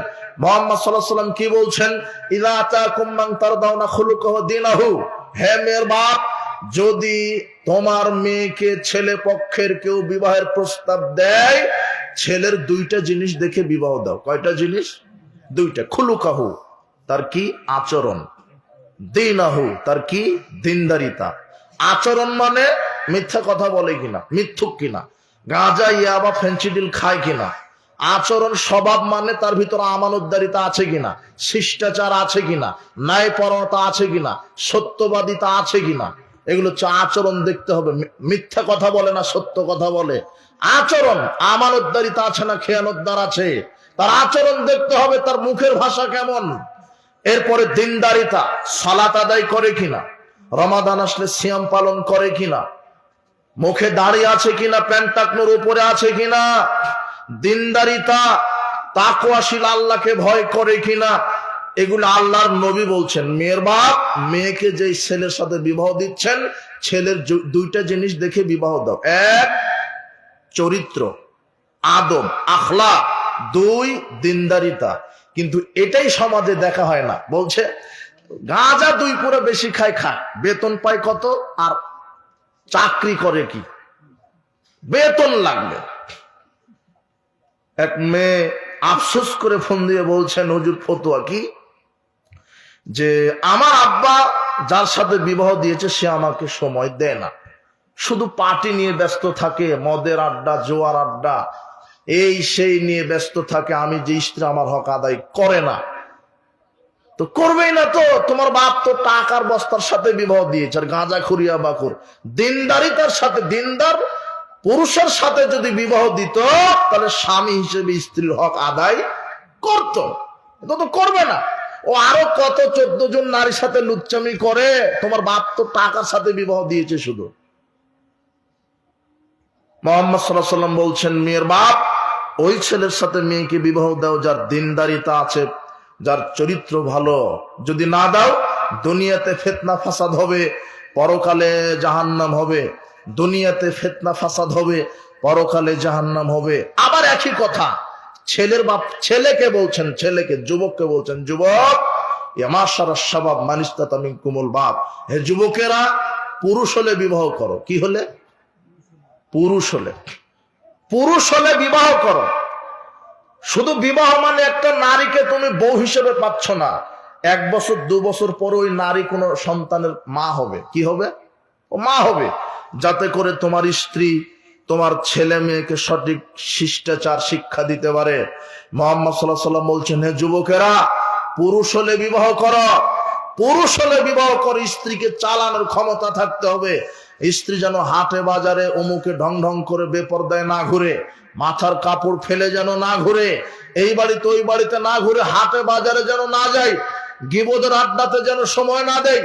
মুহাম্মদ সাল্লাল্লাহু আলাইহি ওয়াসাল্লাম কি বলছেন? ইযা তাকুম মান তারদাউনা খুলুকাহু ওয়া দীনাহু। হে মেয়ের বাপ, যদি তোমার মেয়েকে ছেলে পক্ষের কেউ বিবাহের প্রস্তাব দেয়, ছেলের 2টা জিনিস দেখে বিবাহ দাও। কয়টা জিনিস? 2টা। খুলুকাহু তার কি? আচরণ। দীনাহু তার কি? দিনদারিতা। আচরণ মানে মিথ্যা কথা বলে কিনা, মিথ্যুক কিনা, গাঁজা ইয়াবা ফেন্সিডিল খায় কিনা। আচরণ স্বভাব মানে তার ভিতরে আমানতদারিতা আছে কিনা, শিষ্টাচার আছে কিনা, ন্যায়পরতা আছে কিনা, সত্যবাদিতা আছে কিনা। এগুলো হচ্ছে আচরণ দেখতে হবে। মিথ্যা কথা বলে না, সত্য কথা বলে। আচরণ, আমানতদারিতা আছে না খেয়ানতদার আছে, তার আচরণ দেখতে হবে, তার মুখের ভাষা কেমন। এরপরে দিনদারিতা, সালাত আদায় করে কিনা, রমাদান আসলে সিয়াম পালন করে কিনা, মুখে দাড়ি আছে কিনা, প্যান্ট টাকনোর উপরে আছে কিনা। দিনদারিতা, তাকওয়াশীল, আল্লাহকে ভয় করে কিনা। এগুলো আল্লাহর নবী বলছেন। মেয়ের বাপ মেয়েকে যে ছেলের সাথে বিবাহ দিচ্ছেন, ছেলের 2টা জিনিস দেখে বিবাহ দাও। 1, চরিত্র, আদব, আখলাক। 2, দিনদারিতা। কিন্তু এটাই সমাজে দেখা হয় না। বলছে গাঁজা 2 পুরো বেশি খায়, খায়, বেতন পায় কত, আর চাকরি করে কি, বেতন লাগবে। এক মেয়ে আফসোস করে ফোন দিয়ে বলছেন, হুজুর ফতোয়া কি, যে আমার আব্বা যার সাথে বিবাহ দিয়েছে সে আমাকে সময় দেয় না, শুধু পার্টি নিয়ে ব্যস্ত থাকে, মদের আড্ডা, জোয়ার আড্ডা, এই সেই নিয়ে ব্যস্ত থাকে। আমি যে স্ত্রী, আমার হক আদায় করে না। তো করবেই না তো, তোমার বাপ তো টাকার বস্তার সাথে বিবাহ দিয়েছে, আর গাঁজা খুরিয়া বাকুর। দিনদারিতার সাথে, দিনদার পুরুষের সাথে যদি বিবাহ দিত, তাহলে স্বামী হিসেবে স্ত্রীর হক আদায় করত। এটা তো করবে না। ও আরো কত 14 জন নারীর সাথে লুচ্চামি করে, তোমার বাপ তো টাকার সাথে বিবাহ দিয়েছে শুধু। মুহাম্মদ সাল্লাল্লাহু আলাইহি ওয়াসাল্লাম বলছেন, মেয়ের বাপ ওই ছেলের সাথে মেয়েকে বিবাহ দাও যার দিনদারিতা আছে, যার চরিত্র ভালো। যদি না দাও, দুনিয়াতে ফিতনা ফাসাদ হবে, পরকালে জাহান্নাম হবে। দুনিয়াতে ফিতনা ফাসাদ হবে, পরকালে জাহান্নাম হবে। আবার একই কথা ছেলের বাপ ছেলেকে বলছেন, ছেলেকে, যুবককে বলছেন, যুবক, ইয়া মাশারাশ শাবাব মান ইসতাতা মিনকুমুল বাপ। হে যুবকেরা, পুরুষ হলে বিবাহ করো। কি হলে? পুরুষ হলে। পুরুষ হলে বিবাহ করো। শুধু বিবাহ মানে একটা নারীকে তুমি বউ হিসেবে পাচ্ছ না। 1 বছর 2 বছর পর ওই নারী কোন সন্তানের মা হবে। কি হবে? ও মা হবে। যাতে করে তোমার স্ত্রী তোমার ছেলে মেয়েকে সঠিক শিষ্টাচার শিক্ষা দিতে পারে। মুহাম্মদ সাল্লাল্লাহু আলাইহি ওয়াসাল্লাম বলছেন, হে যুবকেরা, পুরুষ হলে বিবাহ করো, পুরুষ হলে বিবাহ করে স্ত্রীকে চালানোর ক্ষমতা থাকতে হবে। স্ত্রী যেন হাটে বাজারে অমুকে ঢং ঢং করে বেপরদায় না ঘুরে, মাথার কাপড় ফেলে যেন না ঘুরে, এই বাড়িতে ওই বাড়িতে না ঘুরে, হাটে বাজারে যেন না যায়, গিবদের আড্ডাতে যেন সময় না দেয়,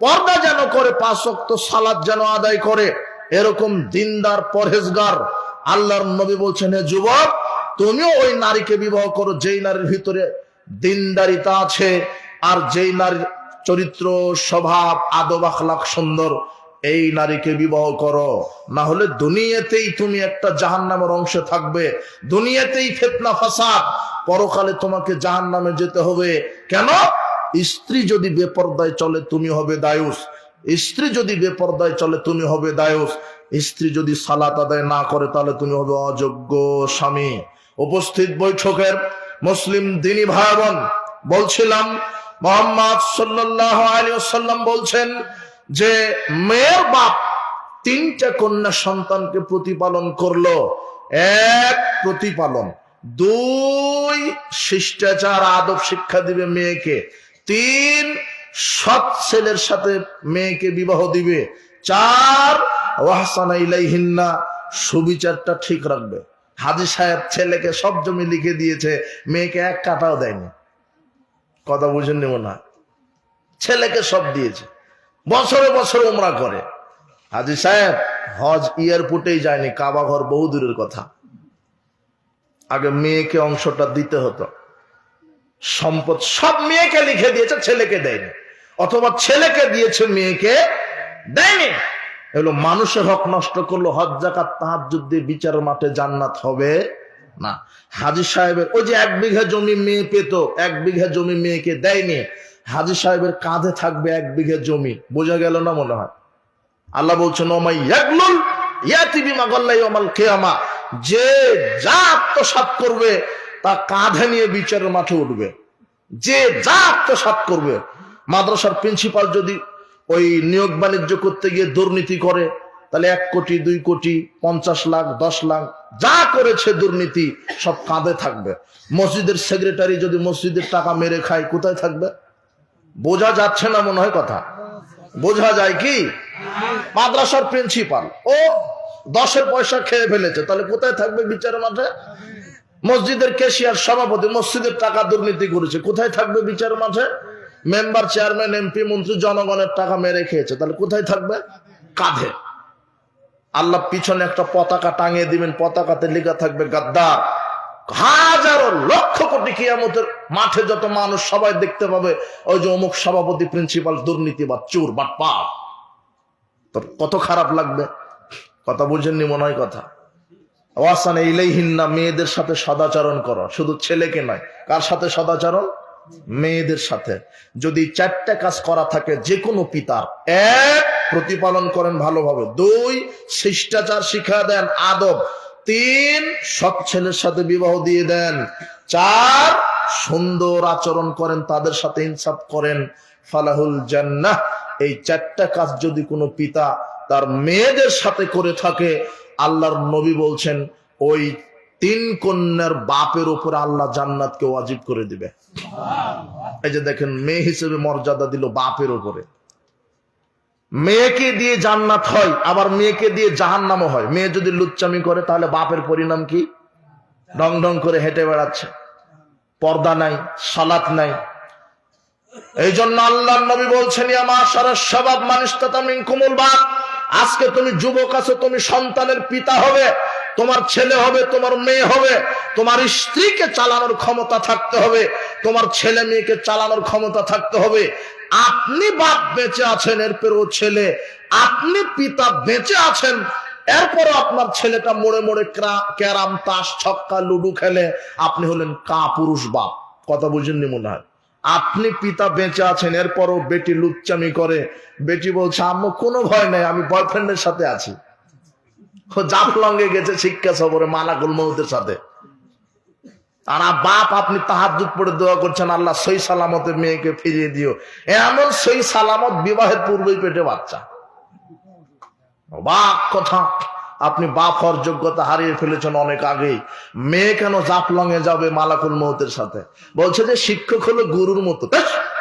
পর্দা যেন করে, 5 ওয়াক্ত সালাত যেন আদায় করে, এরকম দিনদার পরহেজগার। আল্লাহর নবী বলছেন, হে যুবক, তুমিও ওই নারীকে বিবাহ করো যেই নারীর ভিতরে দিনদারিতা আছে, আর যেই নারীর চরিত্র স্বভাব আদব আখলাক সুন্দর, এই নারীকে বিবাহ করো। না হলে দুনিয়াতেই তুমি একটা জাহান্নামের অংশে থাকবে, দুনিয়াতেই ফিতনা ফাসাদ, পরকালে তোমাকে জাহান্নামে যেতে হবে। কেন? স্ত্রী যদি বেপরদায় চলে তুমি হবে দায়ুস, স্ত্রী যদি বেপরদায় চলে তুমি হবে দায়ুস, স্ত্রী যদি সালাত আদায় না করে তাহলে তুমি হবে অযোগ্য স্বামী। উপস্থিত বৈঠকের মুসলিম দিনী ভাই বোন, বলছিলাম মুহাম্মদ সাল্লাল্লাহু আলাইহি ওয়াসাল্লাম বলছেন যে মেয়ের বাপ 3টা কন্যা সন্তানকে প্রতিপালন করলো। 1, প্রতিপালন; 2, শিষ্টাচার আদব শিক্ষা দিবে মেয়েকে; 3, সৎ ছেলের সাথে মেয়েকে বিবাহ দিবে; 4, ওয়াহসানা ইলাইহিন্না, সুবিচারটা ঠিক রাখবে। হাজী সাহেব ছেলেকে সব জমি লিখে দিয়েছে, মেয়েকে 1 কাঠাও দেয়নি। কথা বুঝেননি মনে হয়? ছেলেকে সব দিয়েছে, বছরে বছরে উমরা করে। হাজী সাহেব হজ এয়ারপোর্টেই যায়নি, কাবা ঘর বহু দূরের কথা। আগে মেয়েকে অংশটা দিতে হতো, সম্পদ সব মেয়েকে লিখে দিয়েছে, ছেলেকে দেয়নি, অথবা ছেলেকে দিয়েছে মেয়েকে দেয়নি। এগুলো মানুষের হক নষ্ট করলো, হজ যাকাত তাহাজ্জুদ দিয়ে বিচারের মাঠে জান্নাত হবে না। হাজী সাহেবের ওই যে 1 বিঘা জমি মেয়ে পেত, 1 বিঘা জমি মেয়েকে দেয়নি, হাজী সাহেবের কাঁধে থাকবে 1 বিঘা জমি। বোঝা গেল না মনে হয়? আল্লাহ বলছেন, ওমাই ইয়াগলুল ইয়াতি বিমা গাল্লা ইয়াউমাল কিয়ামা, যে যা আত্মসাৎ করবে তা কাঁধে নিয়ে বিচারের মাঠে উঠবে। যে যা আত্মসাৎ করবে, মাদ্রাসার প্রিন্সিপাল যদি ওই নিয়োগ বাণিজ্য করতে গিয়ে দুর্নীতি করে, তাহলে 1 কোটি 2 কোটি 50 লাখ 10 লাখ যা করেছে দুর্নীতি সব কাঁধে থাকবে। মসজিদের সেক্রেটারি যদি মসজিদের টাকা মেরে খায়, কোথায় থাকবে? বোঝা যাচ্ছে না মনে হয় কথা? বোঝা যায় কি? মাদ্রাসার প্রিন্সিপাল ও 10-এর পয়সা খেয়ে ফেলেছে, তাহলে কোথায় থাকবে বিচারের মাঠে? মসজিদের ক্যাশিয়ার সভাপতি মসজিদের টাকা দুর্নীতি করেছে, কোথায় থাকবে বিচারের মাঠে? মেম্বার চেয়ারম্যান এমপি মন্ত্রী জনগণের টাকা মেরে খেয়েছে, তাহলে কোথায় থাকবে? কাঁধে। আল্লাহ পিছনে একটা পতাকা টাঙিয়ে দিবেন, পতাকাতে লেখা থাকবে গাদ্দার। হাজারো লক্ষ কোটি কিয়ামতের মাঠে যত মানুষ সবাই দেখতে পাবে ওই যে অমুক সভাপতি প্রিন্সিপাল দুর্নীতিবাদ চোর বাটপার। তোর কত খারাপ লাগবে? কথা বুঝেননি মনে হয় কথা? ওয়াসানা ইলাইহিন্না, মেয়েদের সাথে সদাচরণ করো, শুধু ছেলেকে নয়। কার সাথে সদাচরণ? মেয়েদের সাথে। যদি 4টা কাজ করা থাকে যে কোনো পিতার, 1, প্রতিপালন করেন ভালোভাবে; 2, শিষ্টাচার শিক্ষা দেন আদব; 3, সৎ ছেলের সাথে বিবাহ দিয়ে দেন; 4, সুন্দর আচরণ করেন, তাদের সাথে ইনসাফ করেন। ফালাহুল জান্নাহ। এই 4টা কাজ যদি কোনো পিতা তার মেয়েদের সাথে করে থাকে, আল্লাহর নবী বলছেন ওই 3 কন্যার বাপের উপর আল্লাহ জান্নাতকে ওয়াজিব করে দিবে। এই যে দেখেন, মেয়ে হিসেবে মর্যাদা দিল বাপের উপরে। মেয়েকে দিয়ে জান্নাত হয়, আবার মেয়েকে দিয়ে জাহান্নামও হয়। মেয়ে যদি লুচ্চামি করে তাহলে বাপের পরিণাম কি? ঢং ঢং করে হেঁটে বেড়াচ্ছে, পর্দা নাই, সালাত নাই। এই জন্য আল্লাহর নবী বলছেন, ইয়া মাশারাশ শাবাব মান ইসতাতা মিনকুমুল বাত। আজকে তুমি যুবক আছো, তুমি সন্তানের পিতা হবে, তোমার ছেলে হবে, তোমার মেয়ে হবে, তোমার স্ত্রীকে চালানোর ক্ষমতা থাকতে হবে, তোমার ছেলে মেয়েকে চালানোর ক্ষমতা থাকতে হবে। আপনি বাপ বেঁচে আছেন, এরপরও ছেলে, আপনি পিতা বেঁচে আছেন, এরপরও আপনার ছেলেটা মোড়ে মোড়ে ক্যারাম তাস ছক্কা লুডু খেলে, আপনি হলেন কাপুরুষ বাপ। কথা বুঝেননি মনে হয়? আপনি পিতা বেঁচে আছেন, এরপরও বেটি লুচ্চামি করে, বেটি বলছে আম্মু কোনো ভয় নাই, আমি বয়ফ্রেন্ডের সাথে আছি। জাফলঙ্গে গেছে শিক্ষা সফরে মালাকুল মউতের সাথে। আর বাপ আপনি তাহাজ্জুদ পড়ে দোয়া করছেন, আল্লাহ সই সালামতে মেয়েকে ফিরিয়ে দিও। এমন সই সালামত বিবাহের পূর্বেই পেটে বাচ্চা। অবাক কথা, আপনি বাপ হওয়ার যোগ্যতা হারিয়ে ফেলেছেন অনেক আগেই। মেয়ে কেন জাফলঙে যাবে মালাকুল মউতের সাথে? বলছে যে শিক্ষক হলো গুরুর মতো।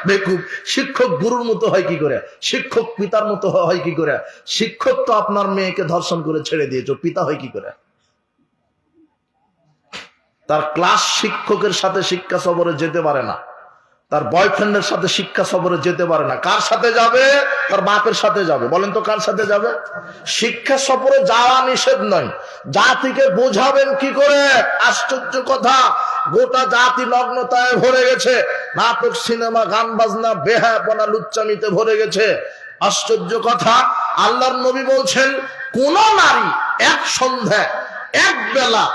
বেকুব, শিক্ষক গুরুর মতো হয় কি করে? শিক্ষক পিতার মতো হয় কি করে? শিক্ষক তো আপনার মেয়েকে ধর্ষণ করে ছেড়ে দিয়েছে, পিতা হয় কি করে? তার ক্লাস শিক্ষকের সাথে শিক্ষা সফরে যেতে পারে না, তার বয়ফ্রেন্ডের সাথে শিক্ষা সফরে যেতে পারে না। কার সাথে যাবে? তার বাপের সাথে যাবে। বলেন তো কার সাথে যাবে? শিক্ষা সফরে যাওয়া নিষেধ নয়, জাতিকে বোঝাবেন কি করে? আশ্চর্য কথা, গোটা জাতি নগ্নতায় ভরে গেছে, নাটক সিনেমা গান বাজনা বেহায়াপনা লুচ্চামিতে ভরে গেছে। আশ্চর্য কথা, আল্লাহর নবী বলছেন কোন নারী এক সন্ধ্যা, এক বেলা,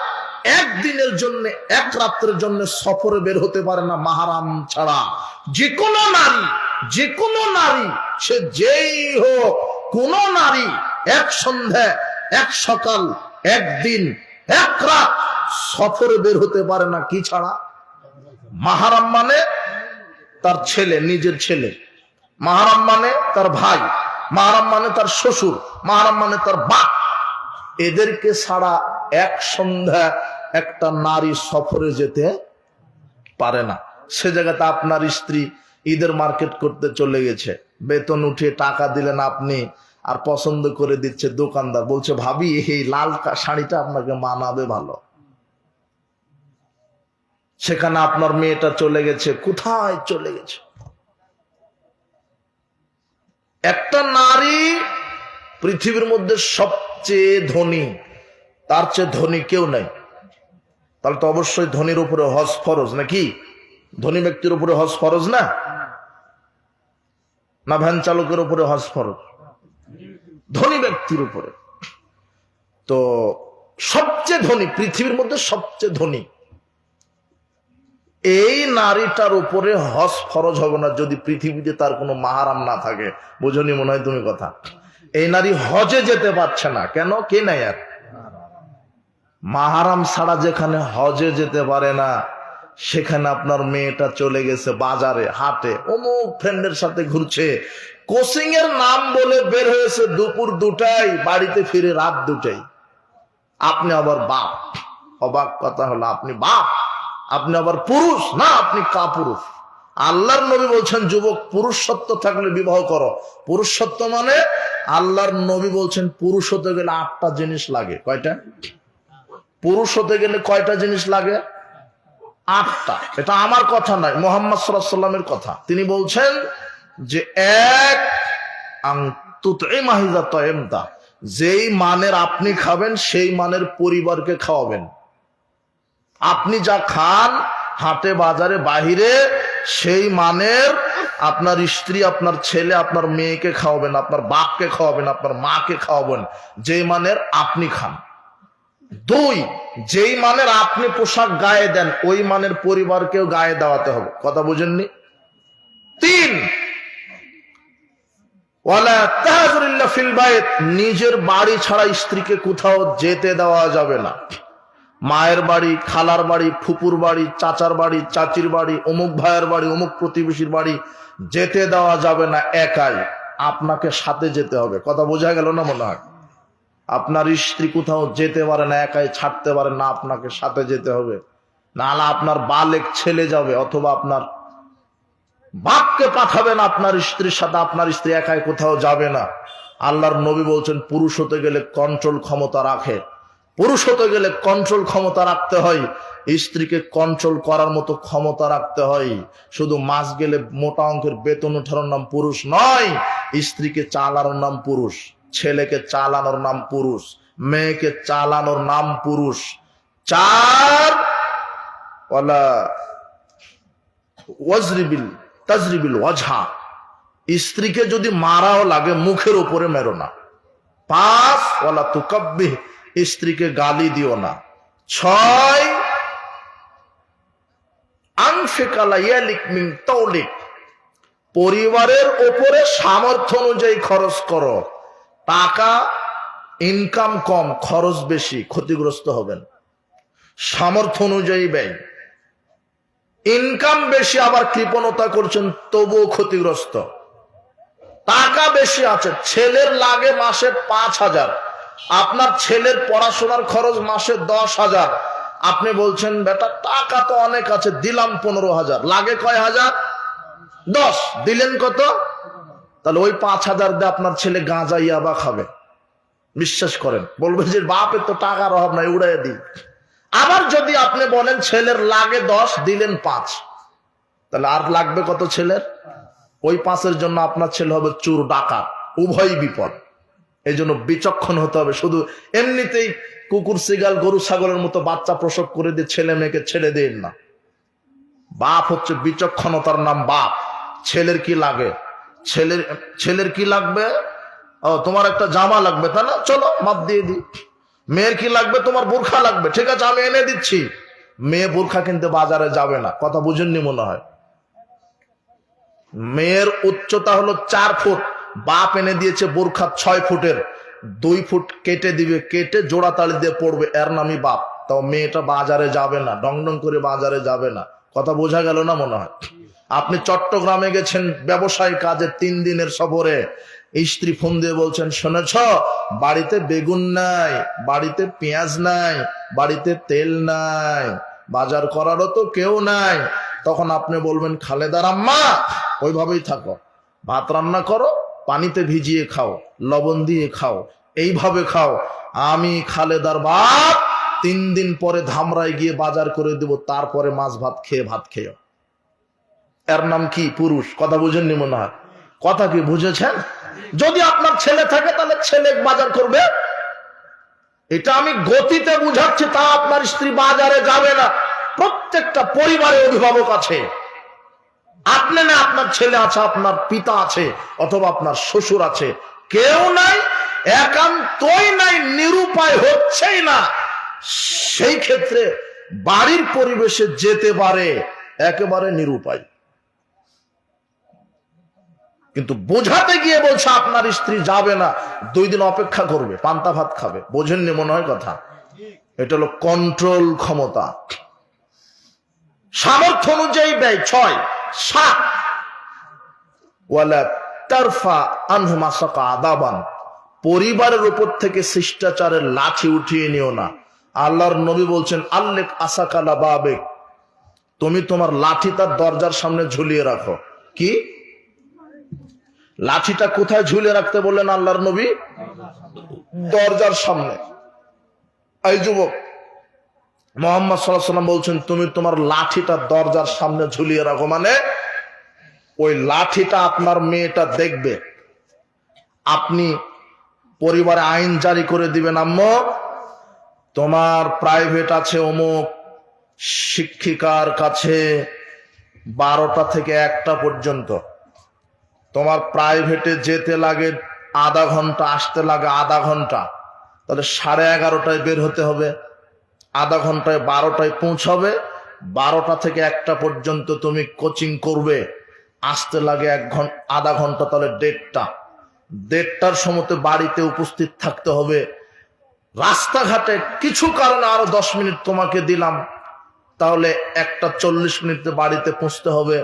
একদিনের জন্য, এক রাত্রের জন্য সফরে বের হতে পারে না মাহরাম ছাড়া। যে কোনো নারী, যে কোনো নারী, সে যেই হোক, কোন নারী এক সন্ধ্যা, এক সকাল, একদিন, এক রাত সফরে বের হতে পারে না। কি ছাড়া? মাহরাম মানে তার ছেলে, নিজের ছেলে। মাহরাম মানে তার ভাই। মাহরাম মানে তার শ্বশুর। মাহরাম মানে তার বাপ। এদেরকে ছাড়া এক সন্ধ্যা একটা নারী সফরে যেতে পারে না। সে জায়গাতে আপনার স্ত্রী ঈদের মার্কেট করতে চলে গেছে, বেতন উঠে টাকা দিলেন আপনি, আর পছন্দ করে দিচ্ছে দোকানদার, বলছে ভাবি এই লাল শাড়িটা আপনাকে মানাবে ভালো। সেখানে আপনার মেয়েটা চলে গেছে, কোথায় চলে গেছে? একটা নারী পৃথিবীর মধ্যে সবচেয়ে ধনী, তার চেয়ে ধনী কেউ নাই। তাহলে তো অবশ্যই ধনীর উপরে হজ ফরজ, নাকি? ধনী ব্যক্তির উপরে হজ ফরজ না? না ভ্যান চালকের উপরে হজ ফরজ? ধনী ব্যক্তির উপরে। তো সবচেয়ে ধনী, পৃথিবীর মধ্যে সবচেয়ে ধনী এই নারীটার উপরে হজ ফরজ হবে না যদি পৃথিবীতে তার কোনো মাহারাম না থাকে। বুঝনি মনে হয় তুমি কথা? এই নারী হজে যেতে পারছে না কেন? কে নাই আর মাহারাম ছাড়া যেখানে হজে যেতে পারে না, সেখানে আপনার মেয়েটা চলে গেছে বাজারে, হাটে, অমুক ফ্রেন্ডের সাথে ঘুরছে, কোচিং এর নাম বলে বের হয়েছে দুপুর 2টায়, বাড়িতে ফিরে রাত 2টায়। আপনি আবার বাপ। অবাক কথা হলো, আপনি বাপ, আপনি আবার পুরুষ না, আপনি কাপুরুষ। আল্লাহর নবী বলছেন যুবক, পুরুষত্ব থাকলে বিবাহ করো। পুরুষত্ব মানে আল্লাহর নবী বলছেন পুরুষ হতে গেলে 8টা জিনিস লাগে। কয়টা? পুরুষ হতে গেলে কয়টা জিনিস লাগে? 8টা। এটা আমার কথা নয়, মুহাম্মদ সাল্লাল্লাহু আলাইহি ওয়াসাল্লামের কথা। তিনি বলছেন যে এক যেই মানের আপনি খাবেন সেই মানের পরিবারকে খাওয়াবেন। আপনি যা খান হাটে বাজারে বাহিরে, সেই মানের আপনার স্ত্রী, আপনার ছেলে, আপনার মেয়েকে খাওয়াবেন, আপনার বাপকে খাওয়াবেন, আপনার মাকে খাওয়াবেন, যেই মানের আপনি খান। 2, যেই মানের আপনি পোশাক গায়ে দেন ওই মানের পরিবারকেও গায়ে দেওয়াতে হবে। কথা বুঝেননি? 3, ওয়ালা তাহজুর ইল্লা ফিল বাইত, নিজের বাড়ি ছাড়া স্ত্রীকে কোথাও যেতে দেওয়া যাবে না। মায়ের বাড়ি, খালার বাড়ি, ফুপুর বাড়ি, চাচার বাড়ি, চাচির বাড়ি, অমুক ভাইয়ের বাড়ি, অমুক প্রতিবেশীর বাড়ি যেতে দেওয়া যাবে না একাই, আপনাকে সাথে যেতে হবে। কথা বোঝা গেল না মনে হয়? আপনার স্ত্রী কোথাও যেতে পারে না, একাই ছাড়তে পারে না, আপনাকে সাথে যেতে হবে। নাহলে আপনার বালেক ছেলে যাবে, অথবা আপনার বাপকে পাঠাবেন আপনার স্ত্রীর সাথে, আপনার স্ত্রী একাই কোথাও যাবে না। আল্লাহর নবী বলছেন পুরুষ হতে গেলে কন্ট্রোল ক্ষমতা রাখে। পুরুষ হতে গেলে কন্ট্রোল ক্ষমতা রাখতে হয়, স্ত্রীকে কন্ট্রোল করার মতো ক্ষমতা রাখতে হয়। শুধু মাস গেলে মোটা অঙ্কের বেতন ওঠানোর নাম পুরুষ নয়। স্ত্রীকে চালানোর নাম পুরুষ, ছেলেকে চালানোর নাম পুরুষ, মেয়েকে চালানোর নাম পুরুষ। 4, ওয়ালা ওয়াজরিবিল তাজরিবিল ওয়াজহা, স্ত্রীকে যদি মারাও লাগে মুখের উপরে মেরো না। 5, ওয়ালা তুকাব্বিহ, স্ত্রীকে গালি দিও না। 6, আনফিকা লা ইয়ালিক মিন তাওলিক, পরিবারের উপরে সামর্থ্য অনুযায়ী খরচ করো। টাকা ইনকাম কম, খরচ বেশি, ক্ষতিগ্রস্ত হবেন। সামর্থ্য অনুযায়ী ব্যয়। ইনকাম বেশি আবার কৃপণতা করছেন, তবুও ক্ষতিগ্রস্ত। টাকা বেশি আছে, ছেলের লাগে মাসে 5,000, আপনার ছেলের পড়াশোনার খরচ মাসে 10,000, আপনি বলছেন বেটা টাকা তো অনেক আছে, দিলাম 15,000, লাগে কয় হাজার? 10, দিলেন কত? তাহলে ওই 5,000 দিয়ে আপনার ছেলে গাঁজা ইয়াবা খাবে, বিশ্বাস করেন, বলবে যে বাপের তো টাকার অভাব নাই, উড়াই দিই। আবার যদি আপনি বলেন ছেলের লাগে 10, দিলেন 5, তাহলে আর লাগবে কত ছেলের? ওই 5-এর জন্য আপনার ছেলে হবে চোর ডাকাত, উভয় বিপদ। এই জন্য বিচক্ষণ হতে হবে। শুধু এমনিতেই কুকুর সিগাল গরু ছাগলের মতো বাচ্চা প্রসব করে দিয়ে ছেলে মেয়েকে ছেড়ে দেন না। বাপ হচ্ছে বিচক্ষণতার নাম বাপ। ছেলের কি লাগে? ছেলের কি লাগবে? ও তোমার একটা জামা লাগবে, তাই না, চলো মাপ দিয়ে দিই। মেয়ের কি লাগবে? তোমার বোরখা লাগবে, ঠিক আছে আমি এনে দিচ্ছি। মেয়ে বোরখা কিনতে বাজারে যাবে না, কথা বুঝেননি মনে হয়। মেয়ের উচ্চতা হলো 4 ফুট, বাপ এনে দিয়েছে বোরখা 6 ফুটের, 2 ফুট কেটে দিবে, কেটে জোড়া তালি দিয়ে পড়বে, এর নামই বাপ। তাও মেয়েটা বাজারে যাবে না, ডং ডং করে বাজারে যাবে না, কথা বোঝা গেল না মনে হয়। আপনি চট্টগ্রামে গেছেন ব্যবসায়ী কাজে, 3 দিনের সফরে, স্ত্রী ফোন দিয়ে বলছেন শুনেছ বাড়িতে বেগুন নাই, বাড়িতে পেঁয়াজ নাই, বাড়িতে তেল নাই, বাজার করারও তো কেউ নাই। তখন আপনি বলবেন খালেদার আম্মা ওইভাবেই থাকো, ভাত রান্না করো, পানিতে ভিজিয়ে খাও, লবণ দিয়ে খাও, এইভাবে খাও। আমি খালেদার বাপ 3 দিন পরে ধামরায় গিয়ে বাজার করে দেব, তারপরে মাছ ভাত খেয়ে ভাত খেয়েও। এর নাম কি? পুরুষ। কথা বুঝেননি মনে হয়। কথা কি বুঝেছেন? যদি আপনার ছেলে থাকে তাহলে ছেলে বাজার করবে, এটা আমি গতিতে বুঝাচ্ছি। তা আপনার স্ত্রী বাজারে যাবে না। প্রত্যেকটা পরিবারে অভিভাবক আছে, আপনি না, আপনার ছেলে আছে, আপনার পিতা আছে, অথবা আপনার শ্বশুর আছে, কেউ নাই, একান্তই নাই, নিরুপায় হচ্ছেই না। সেই ক্ষেত্রে বাড়ির পরিবেশে যেতে পারে, একেবারে নিরুপায়। কিন্তু বোঝাতে গিয়ে বলছে আপনার স্ত্রী যাবে না, 2 দিন অপেক্ষা করবে, পান্তা ভাত খাবে। বোঝেননি মনে হয় কথা। এটা হলো কন্ট্রোল ক্ষমতা। সামর্থ্য অনুযায়ী ব্যয়। 6, 7 ওয়ালা তারফা আনহু মাসাকা আদাবান, পরিবারের উপর থেকে শিষ্টাচারের লাঠি উঠিয়ে নিও না। আল্লাহর নবী বলছেন আল্লেক আসাকালা বাবে, তুমি তোমার লাঠি তার দরজার সামনে ঝুলিয়ে রাখো। কি? লাঠিটা কোথায় ঝুলিয়ে রাখতে বললেন আল্লাহর নবী? দরজার সামনে। এই যুবক, মুহাম্মদ সাল্লাল্লাহু আলাইহি ওয়াসাল্লাম বলছেন তুমি তোমার লাঠিটা দরজার সামনে ঝুলিয়ে রাখো, মানে ওই লাঠিটা আপনার মেয়েটা দেখবে। আপনি পরিবারে আইন জারি করে দিবেন, আম্মু তোমার প্রাইভেট আছে অমুক শিক্ষিকার কাছে 12টা থেকে 1টা পর্যন্ত, তোমার প্রাইভেটে যেতে লাগে আধা ঘন্টা, আসতে লাগে আধা ঘন্টা, তাহলে 11:30টায় বের হতে হবে, আধা ঘন্টায় 12টায় পৌঁছাবে, 12টা থেকে 1টা পর্যন্ত তুমি কোচিং করবে, আসতে লাগে আধা ঘন্টা, তাহলে 1:30টার সময় বাড়িতে উপস্থিত থাকতে হবে। রাস্তাঘাটে কিছু কারণে আরো 10 মিনিট তোমাকে দিলাম, তাহলে 1:40 বাড়িতে পৌঁছতে হবে।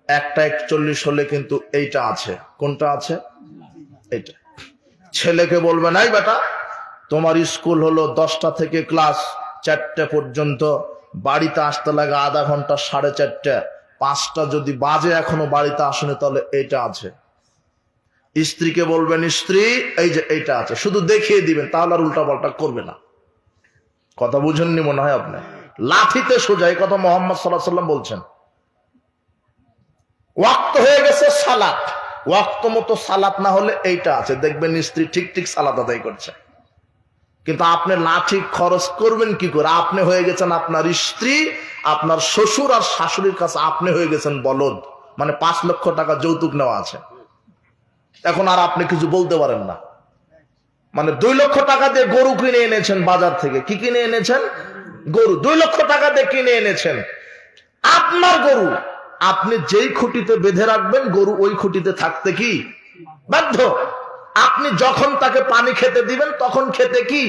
1:41 হলে কিন্তু এইটা আছে। কোনটা আছে? এইটা। ছেলেকে বলবে নাই বেটা তোমার স্কুল হলো 10টা থেকে ক্লাস 4টে পর্যন্ত, বাড়িতে আসতে লাগে আধা ঘন্টা, 4:30, 5টা যদি বাজে এখনো বাড়িতে আসেনি, তাহলে এইটা আছে। স্ত্রীকে বলবেন স্ত্রী এই যে এইটা আছে, শুধু দেখিয়ে দিবেন, তাহলে আর উল্টা পাল্টা করবে না। কথা বুঝেননি মনে হয় আপনি। লাঠিতে সোজা, এই কথা মুহাম্মদ সাল্লাল্লাহু আলাইহি ওয়াসাল্লাম বলছেন। ওয়াক্ত হয়ে গেছে সালাত, ওয়াক্ত মতো সালাত না হলে এইটা আছে, দেখবেন স্ত্রী ঠিক ঠিক সালাত আদায় করছে। কিন্তু আপনি লাঠি খরচ করবেন কি করে? আপনি হয়ে গেছেন আপনার স্ত্রী, আপনার শ্বশুর আর শাশুড়ির কাছে আপনি হয়ে গেছেন বলদ, মানে 5 লক্ষ টাকা যৌতুক নেওয়া আছে। এখন আর আপনি কিছু বলতে পারেন না। মানে 2 লক্ষ টাকা দিয়ে গরু কিনে এনেছেন বাজার থেকে। কি কিনে এনেছেন? গরু। 2 লক্ষ টাকা দিয়ে কিনে এনেছেন, আপনার গরু। আপনি যেই খুঁটিতে বেঁধে রাখবেন, গরু ওই খুঁটিতে থাকতে কি বাধ্য। আপনি যখন তাকে পানি খেতে দিবেন তখন খেতে কি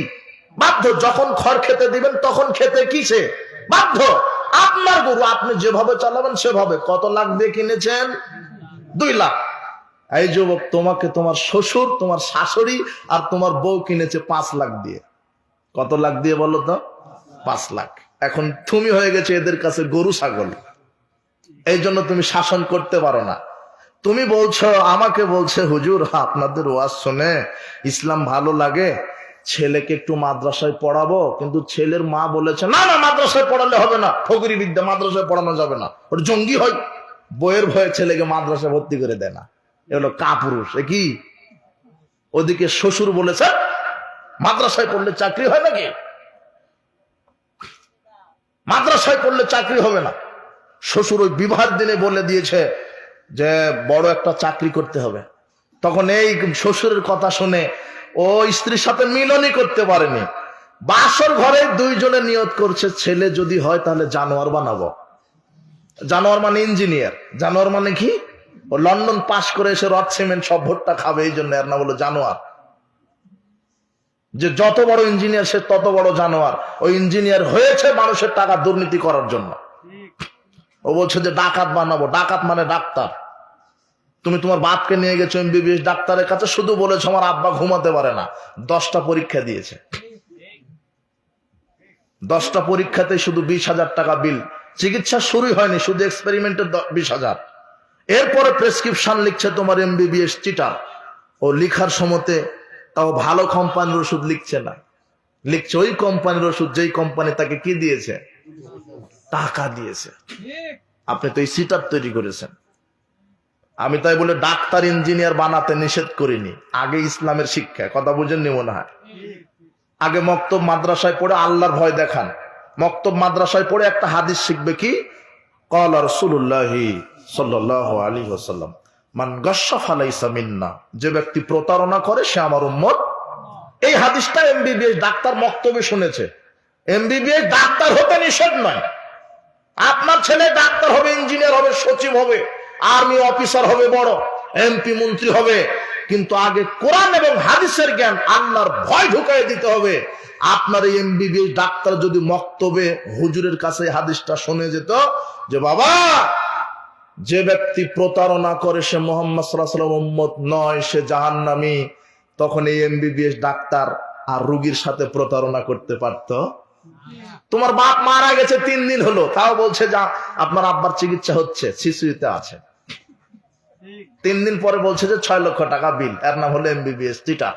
বাধ্য, যখন খড় খেতে দিবেন তখন খেতে কি সে বাধ্য। আপনার গরু, আপনি যেভাবে চালাবেন সেভাবে। কত লাখ দিয়ে কিনেছেন? 2 লাখ। এই যুবক, তোমাকে তোমার শ্বশুর, তোমার শাশুড়ি আর তোমার বউ কিনেছে 5 লাখ দিয়ে। কত লাখ দিয়ে বলো তো? 5 লাখ। এখন তুমি হয়ে গেছে এদের কাছে গরু ছাগল, এই জন্য তুমি শাসন করতে পারো না। তুমি বলছো, আমাকে বলছে হুজুর আপনাদের ওয়াজ শুনে ইসলাম ভালো লাগে, ছেলেকে একটু মাদ্রাসায় পড়াবো, কিন্তু ছেলের মা বলেছে না না মাদ্রাসায় পড়ালে হবে না, ফকিরি বিদ্যা, মাদ্রাসায় পড়ানো যাবে না, ওটা জঙ্গি হয়। বইয়ের ভয়ে ছেলেকে মাদ্রাসায় ভর্তি করে দেয় না, এ হলো কাপুরুষ। এ কি? ওদিকে শ্বশুর বলেছে মাদ্রাসায় পড়লে চাকরি হয় নাকি, মাদ্রাসায় পড়লে চাকরি হবে না। শ্বশুর ওই বিবাহের দিনে বলে দিয়েছে যে বড় একটা চাকরি করতে হবে। তখন এই শ্বশুরের কথা শুনে ও স্ত্রীর সাথে মিলনই করতে পারেনি। বাসর ঘরে দুইজনে নিয়ত করছে ছেলে যদি হয় তাহলে জানোয়ার বানাবো। জানোয়ার মানে ইঞ্জিনিয়ার, জানোয়ার মানে কি? ও লন্ডন পাশ করে এসে রড সিমেন্ট সব ভোটটা খাবে, এই জন্য এর নাম হলো জানোয়ার। যে যত বড় ইঞ্জিনিয়ার সে তত বড় জানোয়ার। ওই ইঞ্জিনিয়ার হয়েছে মানুষের টাকা দুর্নীতি করার জন্য। ও বলছে যে ডাকাত বানাবো। ডাকাত মানে ডাক্তার। তুমি তোমার বাপকে নিয়ে গেছো এমবিবিএস ডাক্তারের কাছে, শুধু বলেছো আমার আব্বা ঘুমাতে পারে না। 10টা পরীক্ষা দিয়েছে, 10টা পরীক্ষাতে শুধু 20,000 টাকা বিল। চিকিৎসা শুরুই হয়নি, শুধু এক্সপেরিমেন্টের 20,000। এরপরে প্রেসক্রিপশন লিখছে তোমার এমবিবিএস চিটার। ও লিখার সময়তে তাও ভালো কোম্পানির ওষুধ লিখছে না, লিখছে ওই কোম্পানির ওষুধ যেই কোম্পানি তাকে কি দিয়েছে, টাকা দিয়েছে। আপনি তো এই চিটার তৈরি করেছেন। আমি তাই বলে ডাক্তার ইঞ্জিনিয়ার বানাতে নিষেধ করিনি, আগে ইসলামের শিক্ষা। কথা বুঝেননি মনে হয়? আগে মক্তব মাদ্রাসায় পড়ে আল্লাহর ভয় দেখান। মক্তব মাদ্রাসায় পড়ে একটা হাদিস শিখবে কি, ক্বালা রাসূলুল্লাহি সাল্লাল্লাহু আলাইহি ওয়াসাল্লাম মান গাশশা ফালাইসা মিন্না, যে ব্যক্তি প্রতারণা করে সে আমার উম্মত। এই হাদিসটা এমবিবিএস ডাক্তার মক্তবে শুনেছে। এমবিবিএস ডাক্তার হতে নিষেধ নয়। আপনার ছেলে ডাক্তার হবে, ইঞ্জিনিয়ার হবে, সচিব হবে, আর্মি অফিসার হবে, বড় এমপি মন্ত্রী হবে, কিন্তু আগে কোরআন এবং হাদিসের জ্ঞান, আল্লাহর ভয় ঢুকাই দিতে হবে। আপনার এই এমবিবিএস ডাক্তার যদি মক্তবে হুজুরের কাছে হাদিসটা শুনে যেত যে বাবা যে ব্যক্তি প্রতারণা করে সে মুহাম্মদ সাল্লাল্লাহু আলাইহি ওয়াসাল্লাম উম্মত নয়, সে জাহান্নামী, তখন এই এমবিবিএস ডাক্তার আর রোগীর সাথে প্রতারণা করতে পারত? তোমার বাপ মারা গেছে 3 দিন হলো, তাও বলছে যা আপনার আব্বার চিকিৎসা হচ্ছে, শিশুতে আছে। 3 দিন পরে বলছে যে 6 লক্ষ টাকা বিল, এর নাম হলো এমবিবিএস চিটার।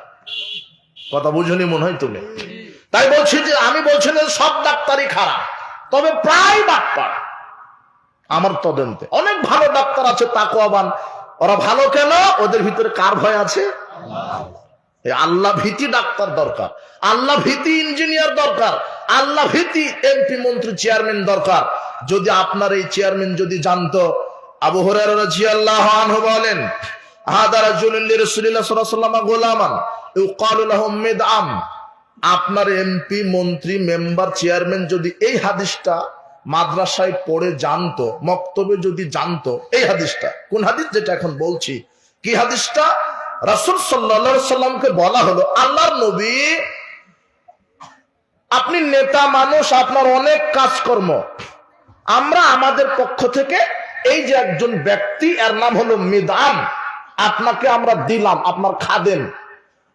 কথা বুঝুনি মনে হয় তুমি? তাই বলছি যে আমি বলছি না সব ডাক্তারই খারাপ, তবে প্রায় ডাক্তার আমার তদন্তে অনেক ভালো ডাক্তার আছে, তাকওয়াবান। ওরা ভালো কেন? ওদের ভিতরে কার ভয় আছে? আল্লাহ ভীতি ডাক্তার দরকার, আল্লাহ ভীতি ইঞ্জিনিয়ার দরকার, আল্লাহ ভীতি এমপি মন্ত্রী চেয়ারম্যান দরকার। যদি আপনার এই চেয়ারম্যান যদি জানতো, আবু হুরায়রা রাদিয়াল্লাহু আনহু বলেন হাদা রাজুলুন লিরাসূলিল্লাহ সাল্লাল্লাহু আলাইহি ওয়াসাল্লাম গোলামান ইউকালু লাহু মিদআম। আপনার এমপি মন্ত্রী মেম্বার চেয়ারম্যান যদি এই হাদিসটা মাদ্রাসায় পড়ে জানতো, মক্তবে যদি জানতো, এই হাদিসটা কোন হাদিস যেটা এখন বলছি, কি হাদিসটা? রাসূল সাল্লাল্লাহু আলাইহি সাল্লামকে বলা হলো আল্লাহর নবী আপনি নেতা মানুষ, আপনার অনেক কাজকর্ম, আমরা আমাদের পক্ষ থেকে এই যে একজন ব্যক্তি এর নাম হলো মিদআম, আপনাকে আমরা দিলাম, আপনার খাদেম,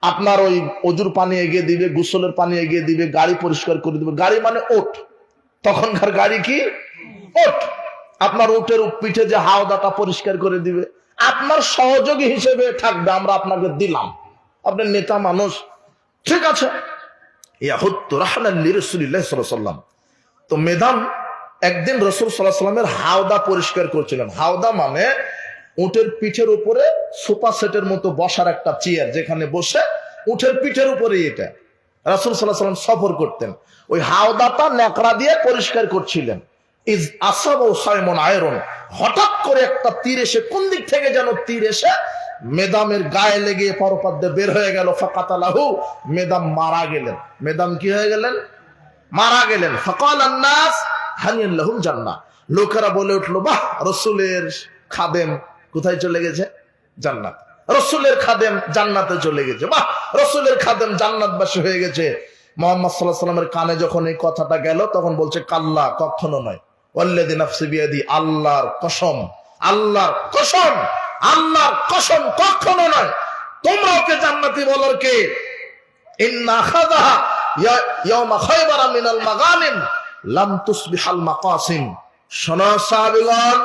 আপনার ওই অজুর পানি এগিয়ে দিবে, গোসলের পানি এগিয়ে দিবে, গাড়ি পরিষ্কার করে দিবে। গাড়ি মানে ওট, তখনকার গাড়ি কি ওট। আপনার ওটের পিঠে যে হাওদাটা পরিষ্কার করে দিবে, আপনার সহযোগী হিসেবে থাকবে, আমরা আপনাকে দিলাম, আপনি নেতা মানুষ, ঠিক আছে। তো মেদাম একদিন রাসূল সাল্লাল্লাহু আলাইহি ওয়াসাল্লামের হাওদা পরিষ্কার করছিলেন। হাওদা মানে উটের পিঠের উপরে সোফা সেটের মতো বসার একটা চেয়ার, যেখানে বসে উটের পিঠের উপরে এটা রাসূল সাল্লাল্লাহু আলাইহি ওয়াসাল্লাম সফর করতেন। ওই হাওদাটা ন্যাকড়া দিয়ে পরিষ্কার করছিলেন। ইজ আসাবা সাইমন আয়রন, হঠাৎ করে একটা তীর এসে, কোন দিক থেকে যেন তীর এসে মেদামের গায়ে লেগে পরপাত দিয়ে বের হয়ে গেল। ফাকাতালাহু, মেদাম মারা গেলেন। মেদাম কি হয়ে গেলেন? মারা গেলেন। ফাকালান নাস হানিয়ান লাহুল জান্নাহ, লোকেরা বলে উঠলো বাহ, রাসূলের খাদেম কোথায় চলে গেছে? জান্নাত। রাসূলের খাদেম জান্নাতে চলে গেছে, বাহ, রাসূলের খাদেম জান্নাতবাসী হয়ে গেছে। মুহাম্মদ সাল্লাল্লাহু আলাইহি ওয়াসাল্লামের কানে যখন এই কথাটা গেল, তখন বলছে কাল্লা, কখনো নয়, ওয়াল্লাযী নাফসি বিয়াদি, আল্লাহর কসম, আল্লাহর কসম, আল্লাহর কসম কখনো নয়। তোমরা ওকে জান্নাতি বলার কে? ইন্না খাযাহা ইয়াওমা খায়বার মিনাল মাগানিম লাম তুসবিহাল মাকাসিম। শোনো সাহাবীগণ,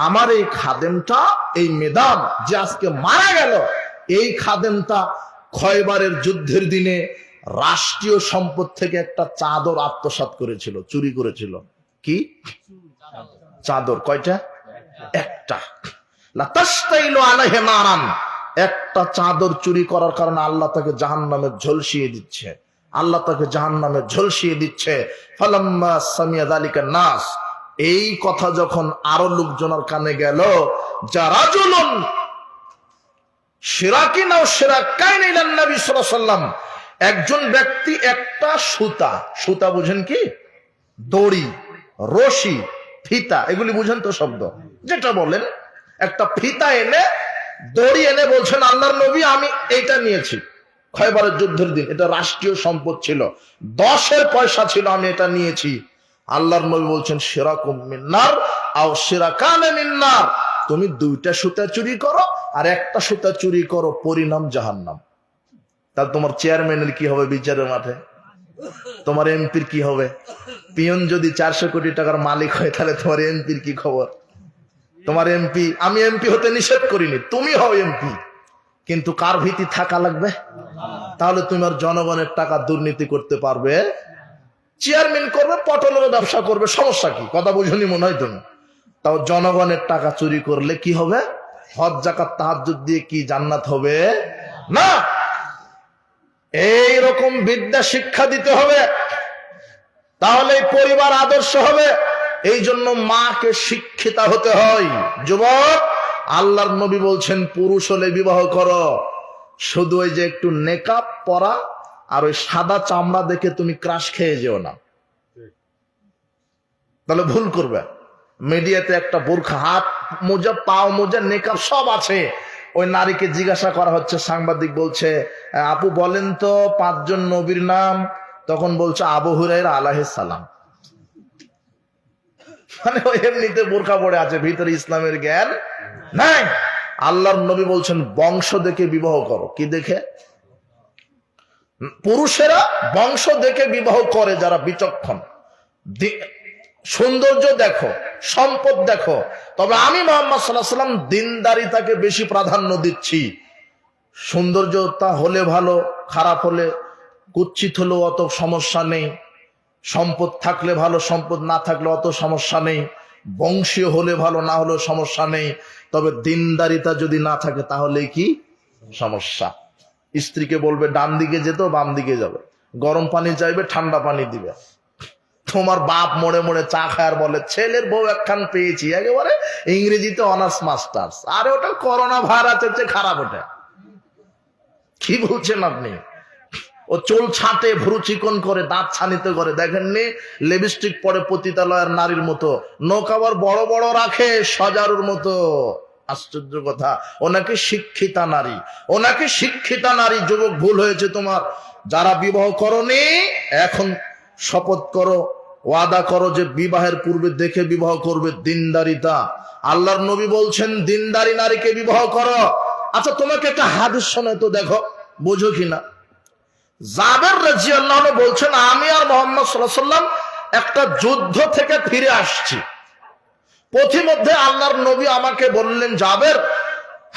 আমার এই খাদেমটা, এই মেদান যে আজকে মারা গেল, এই খাদেমটা খয়বারের যুদ্ধের দিনে রাষ্ট্রীয় সম্পদ থেকে একটা চাদর আত্মসাৎ করেছিল, চুরি করেছিল। কি চাদর? কয়টা? একটা। লাতাশতাইলু আলাইহি নারান। একটা চাদর চুরি করার কারণে আল্লাহ তাকে জাহান্নামে ঝলসিয়ে দিচ্ছে, আল্লাহ তাকে জাহান্নামে ঝলসিয়ে দিচ্ছে। ফালাম্মা সামিয়া যালিকা নাস, এই কথা যখন আরো লোকজনের কানে গেল, জারাজুলুন শিরাকিনা ও শিরাকাইন ইলান নবী সাল্লাল্লাহু আলাইহি ওয়াসাল্লাম, একজন ব্যক্তি একটা সুতা, সুতা বুঝেন কি? দড়ি, রশি, ফিতা, এগুলি বুঝেন তো শব্দ? যেটা বলেন, একটা ফিতা এনে, দড়ি এনে বলছেন আল্লাহর নবী আমি এইটা নিয়েছি খয়বারের যুদ্ধের দিন, এটা রাষ্ট্রীয় সম্পদ ছিল, 10-এর পয়সা ছিল, আমি এটা নিয়েছি। আল্লাহর নবী বলছেন শিরাকুম মিন্নার আও শিরাকানে মিন্নার, তুমি 2টা সুতা চুরি করো আর একটা সুতা চুরি করো, পরিণাম জাহান্নাম। তাহলে তোমার চেয়ারম্যানের কি হবে বিচারের মাঠে? তোমার এমপির কি হবে? পিয়ন যদি 400 কোটি টাকার মালিক হয়, তাহলে তোমার এমপির কি খবর? তোমার এমপি, আমি এমপি হতে নিষেধ করিনি, তুমি হও এমপি, কিন্তু কার ভীতি থাকা লাগবে? তাহলে তোমার জনগণের টাকা দুর্নীতি করতে পারবে? চেয়ারম্যান করবে, পটলের ব্যবসা করবে, সমস্যা কি? কথা বুঝুনি মনে হয় তুমি। তাও জনগণের টাকা চুরি করলে কি হবে? হজ যাকাত তাহাজ্জুদ দিয়ে কি জান্নাত হবে? না। এইরকম বিদ্যা শিক্ষা দিতে হবে, তাহলে পরিবার আদর্শ হবে। এই জন্য মাকে শিক্ষিতা হতে হয়। যুবক, আল্লাহর নবী বলছেন পুরুষ হলে বিবাহ করো, শুধু ওই যে একটু নেকাব পরা আর ওই সাদা চামড়া দেখে তুমি ক্রাশ খেয়ে যেও না, তাহলে ভুল করবে। মিডিয়াতে একটা বোরখা, হাত মোজা, পাও মোজা, নেকাব সব আছে। ওই নারীকে জিজ্ঞাসা করা হচ্ছে, সাংবাদিক বলছে আপু বলেন তো 5 জন নবীর নাম, তখন বলছে আবু হুরায়রা আলাইহিস সালাম। মানে ওই এমনিতে বোরখা পড়ে আছে, ভিতরে ইসলামের জ্ঞান নাই। আল্লাহর নবী বলছেন বংশ দেখে বিবাহ করো। কি দেখে? পুরুষেরা বংশ দেখে বিবাহ করে যারা বিচক্ষণ। সৌন্দর্য দেখো, সম্পদ দেখো। তবে আমি মুহাম্মদ সাল্লাল্লাহু আলাইহি ওয়াসাল্লাম দিনদারিতাকে বেশি প্রাধান্য দিচ্ছি। সৌন্দর্যতা হলে ভালো, খারাপ হলে, কুৎসিত হলেও অত সমস্যা নেই। সম্পদ থাকলে ভালো, সম্পদ না থাকলে অত সমস্যা নেই। বংশীয় হলে ভালো, না হলেও সমস্যা নেই। তবে দিনদারিতা যদি না থাকে তাহলে কি সমস্যা? স্ত্রীকে বলবে ডান দিকে যেত, বাম দিকে যাবে, গরম পানি চাইবে, ঠান্ডা পানি দিবে। তোমার বাপ মোড়ে মোড়ে চা খায় আর বলে ছেলের বউ একখান পেয়েছি, একেবারে ইংরেজিতে অনার্স মাস্টার্স। আরে ওটা করোনা ভাইরাসের চেয়ে খারাপ। ওটা কি বলছেন আপনি? ও চুল ছাটে, ভ্রু চিকন করে, দাঁত ছানিতে করে, দেখেননি লিপস্টিক পরে পতিতালয়ের নারীর মতো, নখ আবার বড় বড় রাখে সজারুর মতো। আশ্চর্য কথা, ওনাকে শিক্ষিতা নারী, ওনাকে শিক্ষিতা নারী। যুবক, ভুল হয়েছে তোমার। যারা বিবাহ করনি এখন শপথ করো, ওয়াদা করো যে বিবাহের পূর্বে দেখে বিবাহ করবে, দিনদারিতা। আল্লাহর নবী বলছেন দিনদারি নারীকে বিবাহ করো। আচ্ছা, তোমাকে একটা হাদিস শোনায় তো, দেখো বুঝো কিনা। জাবের রাদিয়াল্লাহু আনহু বলছেন আমি আর মুহাম্মদ সাল্লাল্লাহু আলাইহি ওয়াসাল্লাম একটা যুদ্ধ থেকে ফিরে আসছি। পথিমধ্যে আল্লাহর নবী আমাকে বললেন, জাবের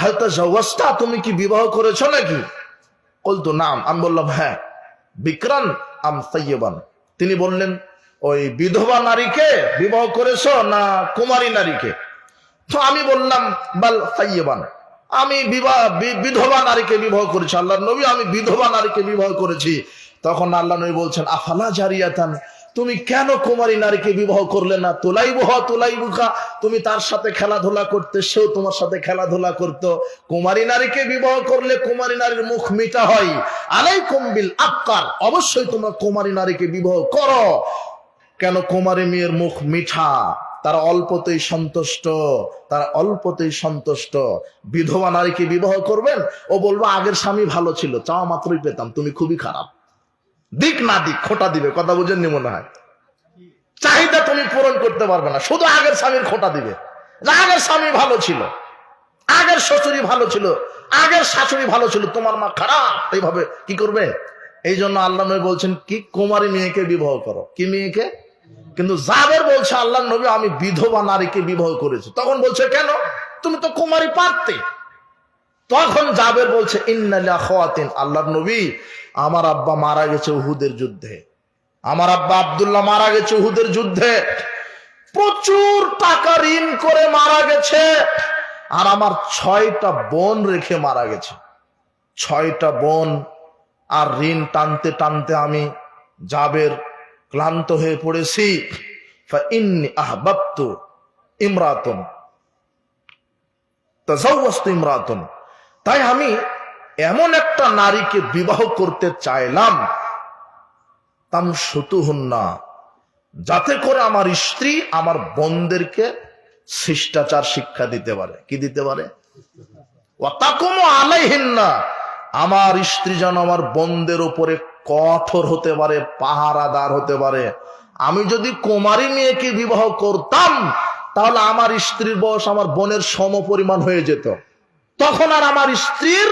হাল তাজাওয়াজতা, তুমি কি বিবাহ করেছো নাকি? বলতো নাম। আমি বললাম হ্যাঁ। বিকরান আম সাইয়্যিবান? তিনি বললেন ওই বিধবা নারীকে বিবাহ করেছো না কুমারী নারীকে? তো আমি বললাম বাল সাইয়্যিবান, আমি বিধবা নারীকে বিবাহ করেছি আল্লাহর নবী, আমি বিধবা নারীকে বিবাহ করেছি। তখন আল্লাহ নবী বলছেন আফালা জারিয়াতান, তুমি কেন কুমারী নারীকে বিবাহ করলে না? তুলাইবুকা, তুমি তার সাথে খেলাধুলা করতে, সেও তোমার সাথে খেলাধুলা করত। কুমারী নারীকে বিবাহ করলে কুমারী নারীর মুখ মিঠা হয়। আলাইকুম বিল আবকার, অবশ্যই তোমরা কুমারী নারীকে বিবাহ করো। কেন? কুমারী মেয়ের মুখ মিঠা, তারা অল্পতেই সন্তুষ্ট, তারা অল্পতেই সন্তুষ্ট। বিধবা নারীকে বিবাহ করবেন, ও বলবো আগের স্বামী ভালো ছিল, চাওয়া মাত্রই পেতাম, তুমি খুবই খারাপ। দিক না দিক খোটা দিবে। কথা বুঝেননি মনে হয়? চাহিদা তুমি পূরণ করতে পারবে না, শুধু আগের স্বামীর খোটা দিবে, আগের স্বামী ভালো ছিল। আগের শ্বশুরই ভালো ছিল, আগের শাশুড়ি ভালো ছিল, তোমার মা খারাপ, এইভাবে কি করবে? এই জন্য আল্লাহ নবী বলছেন কি, কুমারী মেয়েকে বিবাহ করো। কি মেয়েকে? কিন্তু জাবের বলছে আল্লাহ নবী আমি বিধবা নারীকে বিবাহ করেছি। তখন বলছে কেন, তুমি তো কুমারী পারতে। তখন জাবের বলছে ইন্নাল আখাওয়াতিন, আল্লাহর নবী আমার আব্বা মারা গেছে উহুদের যুদ্ধে, আমার আব্বা আব্দুল্লাহ মারা গেছে উহুদের যুদ্ধে, প্রচুর টাকা ঋণ করে মারা গেছে, আর আমার 6টা বোন রেখে মারা গেছে। 6টা বোন আর ঋণ টানতে টানতে আমি জাবের ক্লান্ত হয়ে পড়েছি। ফাইন্নী আহবাবতু ইমরাতুন তাজাওয়াজতু ইমরাতুন, তাই আমি এমন একটা নারীকে বিবাহ করতে চাইলাম, তামসুতুহুন্না, যাতে করে আমার স্ত্রী আমার বোনদেরকে শিষ্টাচার শিক্ষা দিতে পারে। কি দিতে পারে? ওয়াতাকুমু আলাইহিন্না, আমার স্ত্রী যেন আমার বোনদের উপরে কঠোর হতে পারে, পাহারাদার হতে পারে। আমি যদি কুমারী মেয়েকে বিবাহ করতাম তাহলে আমার স্ত্রীর বয়স আমার বোনের সমপরিমাণ হয়ে যেত, তখন আর আমার স্ত্রীর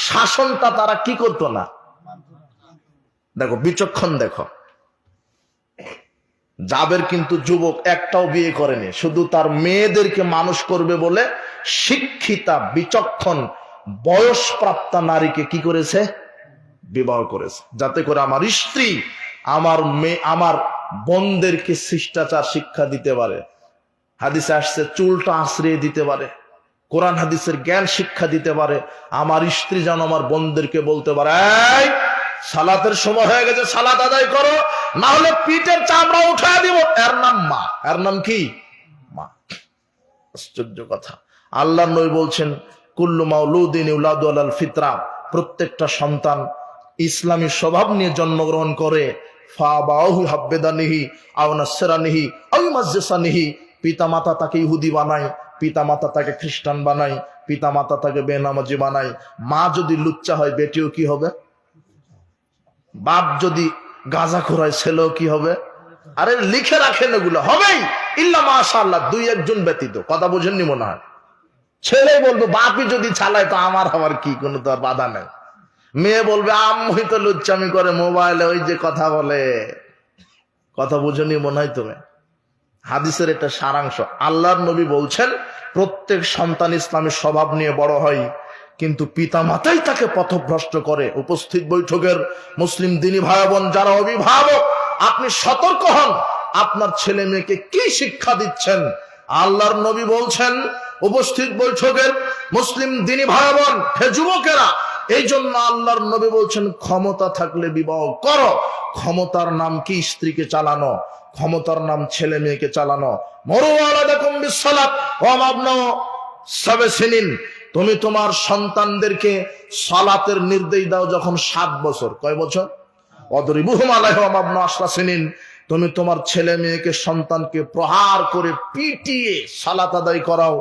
শাসনটা তারা কি করতো না। দেখো বিচক্ষণ, দেখো জাবের কিন্তু যুবক, একটাও বিয়ে করেনি, শুধু তার মেয়েদেরকে মানুষ করবে বলে শিক্ষিতা বিচক্ষণ বয়সপ্রাপ্তা নারীকে কি করেছে? বিবাহ করেছে, যাতে করে আমার স্ত্রী আমার মেয়ে আমার বোনদেরকে শিষ্টাচার শিক্ষা দিতে পারে। হাদিসে আসছে চুলটা আশ্রয় দিতে পারে, কোরআন হাদিসের জ্ঞান শিক্ষা দিতে পারে। আমার স্ত্রী যেন আমার বোনদেরকে বলতে পারে এই সালাতের সময় হয়ে গেছে, সালাত আদায় করো, না হলে পিঠের চামড়া উঠায় দিব। এর নাম মা, এর নাম কি? মা। আশ্চর্য কথা, আল্লাহর নবী বলছেন কুল্লু মাউলুদিন ইউলাদু আলাল ফিতরা, প্রত্যেকটা সন্তান ইসলামী স্বভাব নিয়ে জন্মগ্রহণ করে। ফাবাহু হাব্বেদানিহি আও নাসরানিহি আও মাজসানিহি, পিতামাতা তাকে ইহুদি বানায়, পিতামাতা তাকে খ্রিস্টান বানায়, পিতামাতা তাকে বেনামাজি বানায়। মা যদি লুচ্চা হয় বেটিও কি হবে? বাপ যদি গাঁজাখোর হয় ছেলেও কি হবে? আরে লিখে রাখেন এগুলো, হবেই ইল্লা মাশাআল্লাহ, 2-1 ব্যতীত। কথা বুঝেননি মনে হয়? ছেলে বলবো বাপই যদি চালায় তো আমার আবার কি, কোনো তো আর বাধা নেই। মেয়ে বলবে আম্মুই তো লুচ্চামি করে মোবাইলে, ওই যে কথা বলে। কথা বুঝেনি মনে হয় তুমি? হাদিসের এটা সারাংশ। আল্লাহর নবী বলছেন প্রত্যেক সন্তান ইসলামী স্বভাব নিয়ে বড় হয়, কিন্তু পিতা মাতাই তাকে পথভ্রষ্ট করে। উপস্থিত বৈঠকের মুসলিম দিনী ভাই বোন যারা অভিভাবক, আপনি সতর্ক হন, আপনার ছেলে মেয়েকে কি শিক্ষা দিচ্ছেন। আল্লাহর নবী বলছেন উপস্থিত বৈঠকের মুসলিম দিনী ভাই বোন, হে যুবকেরা, এই জন্য আল্লাহর নবী বলছেন ক্ষমতা থাকলে বিবাহ করো। ক্ষমতার নাম কি? স্ত্রীকে চালানো। ক্ষমতার নাম ছেলে মেয়েকে চালানো। মরু আলাদাকুম বিসসালাত ওয়া মাবনাউ সাবসিনিন, তুমি তোমার সন্তানদেরকে সালাতের নির্দেশ দাও যখন 7 বছর। কয় বছর? অদরিবুহুম আলাইহা ওয়া মাবনাউ আশরাসিনিন, তুমি তোমার ছেলে মেয়েকে সন্তানকে প্রহার করে পিটিয়ে সালাত আদায় করাও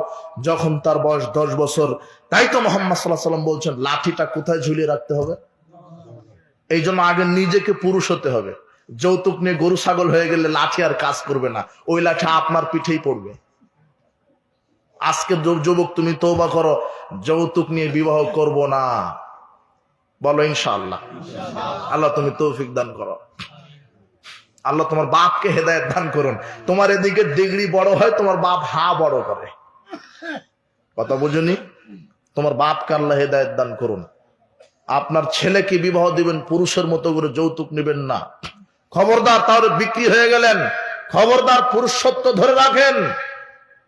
যখন তার বয়স 10 বছর। তাই তো মুহাম্মদ সাল্লাল্লাহু আলাইহি ওয়াসাল্লাম বলছেন লাঠিটা কোথায় ঝুলিয়ে রাখতে হবে? এই জন্য আগে নিজেকে পুরুষ হতে হবে। যৌতুক নিয়ে গরু ছাগল হয়ে গেলে লাঠি আর কাজ করবে না, ওই লাঠি আপনার পিঠেই পড়বে। আজকে যুবক তুমি তওবা করো, যৌতুক নিয়ে বিবাহ করব না, বলো ইনশাআল্লাহ। আল্লাহ তুমি তৌফিক দান করো। আল্লাহ তোমার বাপকে হেদায়েত দান করুন। তোমার এদিকে ডিগ্রি বড় হয়, তোমার বাপ হা বড় করে। কথা বুঝুনি? তোমার বাপকে আল্লাহ হেদায়েত দান করুন। আপনার ছেলেকে বিবাহ দিবেন, পুরুষের মতো করে যৌতুক নেবেন না। খবরদার, তাহলে বিক্রি হয়ে গেলেন। খবরদার, পুরুষত্ব ধরে রাখেন,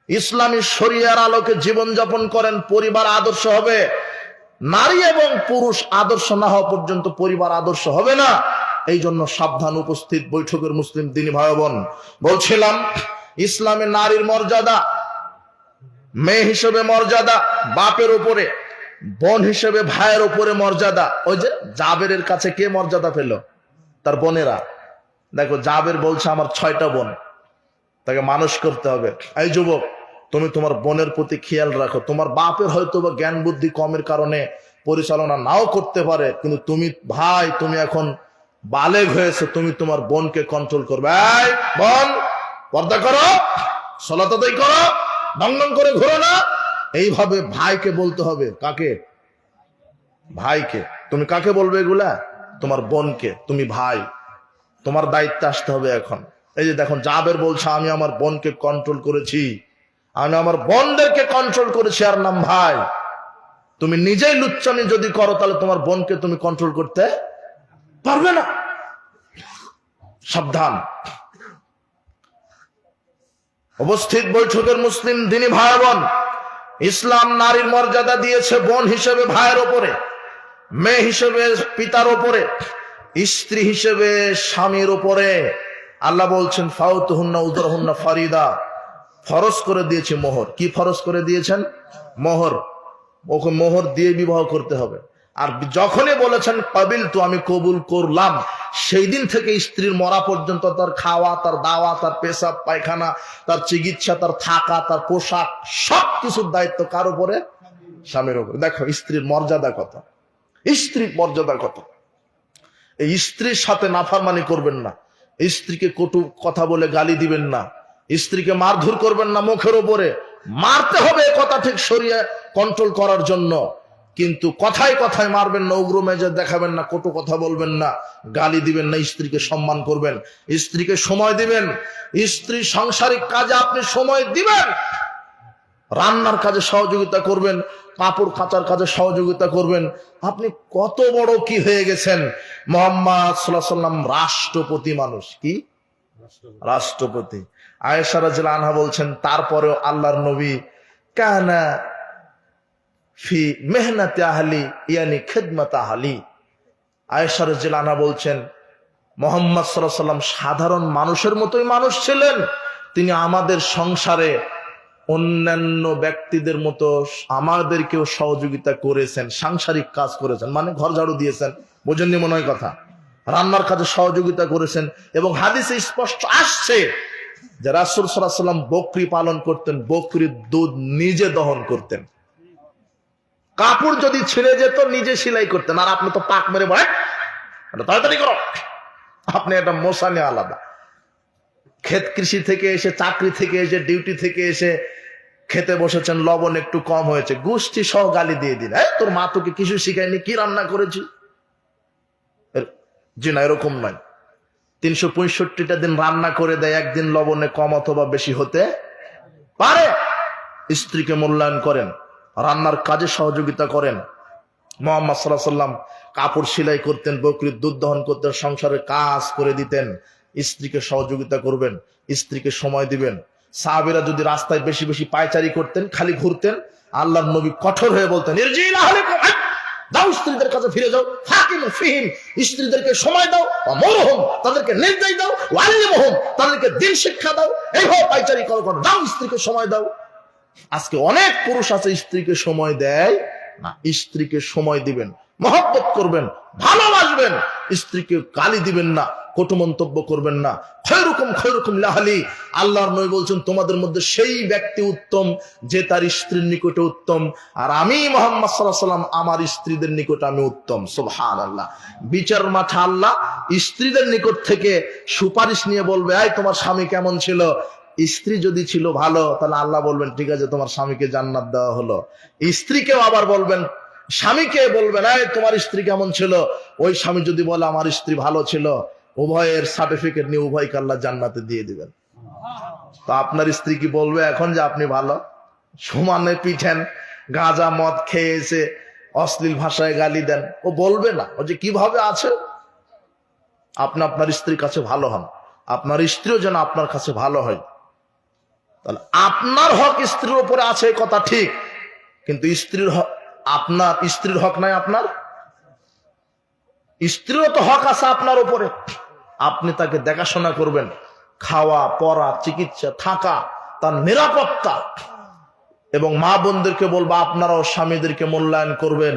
ইসলামী শরিয়ার আলোকে জীবন যাপন করেন, পরিবার আদর্শ হবে। নারী এবং পুরুষ আদর্শ না হওয়া পর্যন্ত পরিবার আদর্শ হবে না। এই জন্য সাবধান উপস্থিত বৈঠকের মুসলিম দিনী ভাই বোন। বলছিলাম ইসলামে নারীর মর্যাদা, মেয়ে হিসেবে মর্যাদা বাপের উপরে, বোন হিসেবে ভাইয়ের উপরে মর্যাদা। ওই যে জাবেরের কাছে কে মর্যাদা পেল? তার বোনেরা। দেখো জাবের বলছে আমার 6টা বোন, তাকে মানুষ করতে হবে। এই যুবক, তুমি তোমার বোনের প্রতি খেয়াল রাখো। তোমার বাপের হয়তো বা জ্ঞান বুদ্ধি কমের কারণে পরিচালনা নাও করতে পারে, কিন্তু তুমি ভাই, তুমি এখন বালেগ হয়েছে, তুমি তোমার বোনকে কন্ট্রোল করবে। এই বোন, পর্দা করো, সালাত আদায় করো, ঢং ঢং করে ঘুরো না। এইভাবে ভাইকে বলতে হবে। কাকে? ভাইকে। তুমি কাকে বলবে এগুলা? তোমার বোনকে। তুমি ভাই, তোমার দায়িত্বে আসতে হবে এখন। এই যে দেখুন, জাবের বলছে আমি আমার বোনকে কন্ট্রোল করেছি, আমি আমার বোনদেরকে কন্ট্রোল করেছি, আর নাম ভাই। তুমি নিজেই লুচ্চামি যদি করো, তাহলে তোমার বোনকে তুমি কন্ট্রোল করতে পারবে না। সাবধান। উপস্থিত বৈঠকের মুসলিম দিনী ভাই বোন, ইসলাম নারীর মর্যাদা দিয়েছে বোন হিসেবে ভাইয়ের ওপরে, মেয়ে হিসেবে পিতার ওপরে, স্ত্রী হিসেবে স্বামীর উপরে। আল্লাহ বলছেন ফাউতুহুন্না উজরহুন্না ফারিদা, ফরজ করে দিয়েছে মোহর। কি ফরজ করে দিয়েছেন? মোহর। ওকে মোহর দিয়ে বিবাহ করতে হবে। আর যখনই বলেছেন কাবিল তো, আমি কবুল করলাম, সেই দিন থেকে স্ত্রীর মরা পর্যন্ত তার খাওয়া, তার দাওয়া, তার পেশাব পায়খানা, তার চিকিৎসা, তার থাকা, তার পোশাক, সবকিছুর দায়িত্ব কার উপরে? স্বামীর উপরে। দেখো স্ত্রীর মর্যাদা কত, স্ত্রীর মর্যাদা কত। এই স্ত্রীর সাথে নাফরমানি করবেন না, স্ত্রীকে কটু কথা বলে গালি দিবেন না, স্ত্রীকে মারধর করবেন না মুখের উপরে। মারতে হবে কথা ঠিক, শরীরে কন্ট্রোল করার জন্য, কিন্তু কথায় কথায় মারবেন না, উগ্র মেজাজ দেখাবেন না, কটু কথা বলবেন না, গালি দিবেন না। স্ত্রীকে সম্মান করবেন, স্ত্রীকে সময় দিবেন, স্ত্রী সাংসারিক কাজে আপনি সময় দিবেন, রান্নার কাজে সহযোগিতা করবেন, কাপড় কাচার কাজে সহযোগিতা করবেন। আপনি কত বড় কি হয়ে গেছেন! মুহাম্মদ সাল্লাল্লাহু আলাইহি ওয়াসাল্লাম রাষ্ট্রপতি মানুষ। কি রাষ্ট্রপতি? আয়েশা রাদিয়াল্লাহু আনহা বলছেন তারপরেও আল্লাহর নবী কানা ফি মেহনতি আহলি ইয়ানি খিদমত আহলি। আয়েশা রাদিয়াল্লাহু আনহা বলছেন মুহাম্মদ সাল্লাল্লাহু আলাইহি ওয়াসাল্লাম সাধারণ মানুষের মতোই মানুষ ছিলেন। তিনি আমাদের সংসারে অন্যান্য ব্যক্তিদের মতো আমাদেরকেও সহযোগিতা করেছেন, সাংসারিক কাজ করেছেন, মানে ঘর ঝাড়ু দিয়েছেন, বোঝেননি মনে হয় কথা, রান্নার কাজে সহযোগিতা করেছেন। এবং হাদিসে স্পষ্ট আসছে যে রাসূল সাল্লাল্লাহু আলাইহি ওয়াসাল্লাম বকরি পালন করতেন, বকরির দুধ নিজে দহন করতেন, কাপড় যদি ছিঁড়ে যেত নিজে সেলাই করতেন। আর আপনি তো পাক মেরে বলেন তাড়াতাড়ি করো, আপনি একটা মোসানে আলাদা। ক্ষেত কৃষি থেকে এসে, চাকরি থেকে এসে, ডিউটি থেকে এসে খেতে বসেছেন, লবণ একটু কম হয়েছে, গোষ্ঠী সহ গালি দিয়ে দিন, তোর মা তোকে কিছু শিখায়নি, কি রান্না করেছি? জি না, এরকম নয়। 365টা দিন রান্না করে দেয়, একদিন লবণে কম অথবা বেশি হতে পারে। স্ত্রীকে মূল্যায়ন করেন, রান্নার কাজে সহযোগিতা করেন। মুহাম্মদ সাল্লাল্লাহু আলাইহি ওয়াসাল্লাম কাপড় সেলাই করতেন, বকরির দুধ দহন করতেন, সংসারের কাজ করে দিতেন। স্ত্রীকে সহযোগিতা করবেন, স্ত্রীকে সময় দিবেন। সাহাবীরা যদি রাস্তায় বেশি বেশি পায়চারি করতেন, খালি ঘুরতেন, আল্লাহর নবী কঠোর হয়ে বলতেন ইরজি'ইলা আহলিকুম, যাও স্ত্রীদের কাছে ফিরে যাও, ফাকিমু ফিহিম, স্ত্রীদেরকে সময় দাও, ওয়ামুরহুম, তাদেরকে নির্দেশ দাও, ওয়াল্লিমুহুম, তাদেরকে দ্বীন শিক্ষা দাও। এইভাবে পায়চারি করো, যাও স্ত্রীকে সময় দাও। আজকে অনেক পুরুষ আছে স্ত্রীকে সময় দেয় না। স্ত্রীকে সময় দিবেন, মহব্বত করবেন, ভালোবাসবেন, স্ত্রীকে গালি দিবেন না, কটু মন্তব্য করবেন না। খয়রুকুম খয়রুকুম লিআহলি, আল্লাহর নবী বলছেন তোমাদের মধ্যে সেই ব্যক্তি উত্তম যে তার স্ত্রীর নিকটে উত্তম, আর আমি মুহাম্মদ সাল্লাল্লাহু আলাইহি ওয়াসাল্লাম আমার স্ত্রীদের নিকটে আমি উত্তম। সুবহানাল্লাহ। বিচার মাঠে আল্লাহ স্ত্রীদের নিকট থেকে সুপারিশ নিয়ে বলবে এই তোমার স্বামী কেমন ছিল। স্ত্রী যদি ছিল ভালো, তাহলে আল্লাহ বলবেন ঠিক আছে তোমার স্বামীকে জান্নাত দেওয়া হলো। স্ত্রীকেও আবার বলবেন, স্বামীকে বলবেন এই তোমার স্ত্রী কেমন ছিল। ওই স্বামী যদি বলে আমার স্ত্রী ভালো ছিল, উভয়ের সার্টিফিকেট নিয়ে উভয়কে আল্লাহ জান্নাতে দিয়ে দিবেন। তো আপনার স্ত্রী কি বলবে এখন যে আপনি ভালো? সমানে পিঠেন, গাঁজা মদ খেয়েছে, অশ্লীল ভাষায় গালি দেন, ও বলবে না। ও যে কিভাবে আছে। আপনি আপনার স্ত্রীর কাছে ভালো হন, আপনার স্ত্রীও যেন আপনার কাছে ভালো হয়। তাহলে আপনার হক স্ত্রীর উপরে আছে কথা ঠিক, কিন্তু স্ত্রীর হক, আপনার স্ত্রীর হক নাই আপনার, স্ত্রীরও তো হক আছে আপনার উপরে। আপনি তাকে দেখাশোনা করবেন, খাওয়া পড়া, চিকিৎসা, থাকা, তার নিরাপত্তা। এবং মা বোনদেরকে বলবো আপনারাও স্বামীদেরকে মূল্যায়ন করবেন।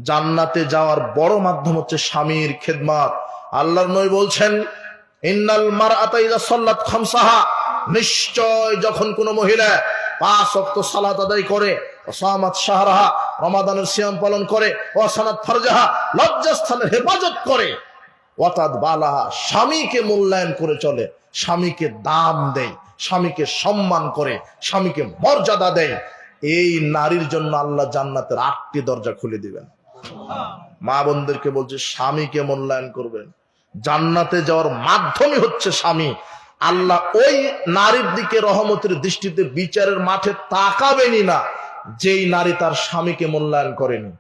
জান্নাতে যাওয়ার বড় মাধ্যম হচ্ছে স্বামীর খেদমত। আল্লাহর নবী বলছেন ইন্নাল মারআতা ইযা সাল্লাত খামসাহা, নিশ্চয় যখন কোন মহিলা 5 ওয়াক্ত সালাত আদায় করে, ওয়াসামাত শাহরাহা, রমাদানের সিয়াম পালন করে, ওয়াসানাত ফারজাহা, লজ্জাস্থানের হেফাজত করে, ওয়াতাদ বালাহা, স্বামীকে মূল্যায়ন করে চলে, স্বামীকে দাম দেয়, স্বামীকে সম্মান করে, স্বামীকে মর্যাদা দেয়, এই নারীর জন্য আল্লাহ জান্নাতের 8টি দরজা খুলে দিবেন। মা বোনদেরকে বলছে স্বামীকে মূল্যায়ন করবেন। জান্নাতে যাওয়ার মাধ্যমই হচ্ছে স্বামী। আল্লাহ ওই নারীর দিকে রহমতের দৃষ্টিতে বিচারের মাঠে তাকাবেনই না যেই নারী তার স্বামীকে মূল্যায়ন করেনি।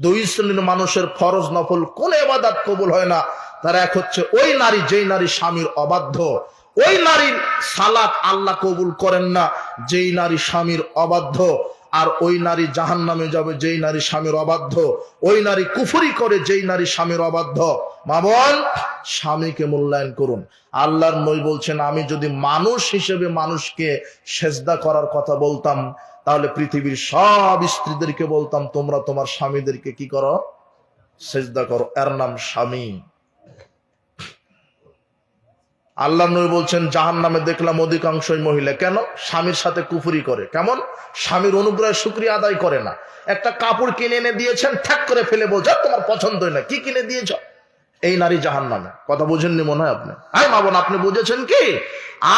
2 শ্রেণীর মানুষের ফরজ নফল কোন ইবাদত কবুল হয় না। তার এক হচ্ছে ওই নারী যেই নারী স্বামীর অবাধ্য। ওই নারীর সালাত আল্লাহ কবুল করেন না যেই নারী স্বামীর অবাধ্য। আর ওই নারী জাহান্নামে যাবে যেই নারী স্বামীর অবাধ্য। ওই নারী কুফরি করে যেই নারী স্বামীর অবাধ্য। মা বোন, স্বামীকে মূল্যায়ন করুন। আল্লাহর নবী বলছেন, আমি যদি মানুষ হিসেবে মানুষকে সেজদা করার কথা বলতাম, তাহলে পৃথিবীর সব স্ত্রীদেরকে বলতাম তোমরা তোমার স্বামীদেরকে কি করো? সেজদা করো। এর নাম স্বামী। আল্লাহ নবী বলছেন, জাহান্নামে দেখলাম অধিকাংশই মহিলা। কেন? স্বামীর সাথে কুফরি করে। কেমন? স্বামীর অনুগ্রহের শুকরিয়া আদায় করে না। একটা কাপড় কিনে এনে দিয়েছেন, ঠ্যাক করে ফেলে বলছে তোমার পছন্দই না। কি কিনে দিয়েছ? এই নারী জাহান্নামে। কথা বুঝেননি মনে হয় আপনি? হ্যাঁ মা বোন, আপনি বুঝেছেন কি?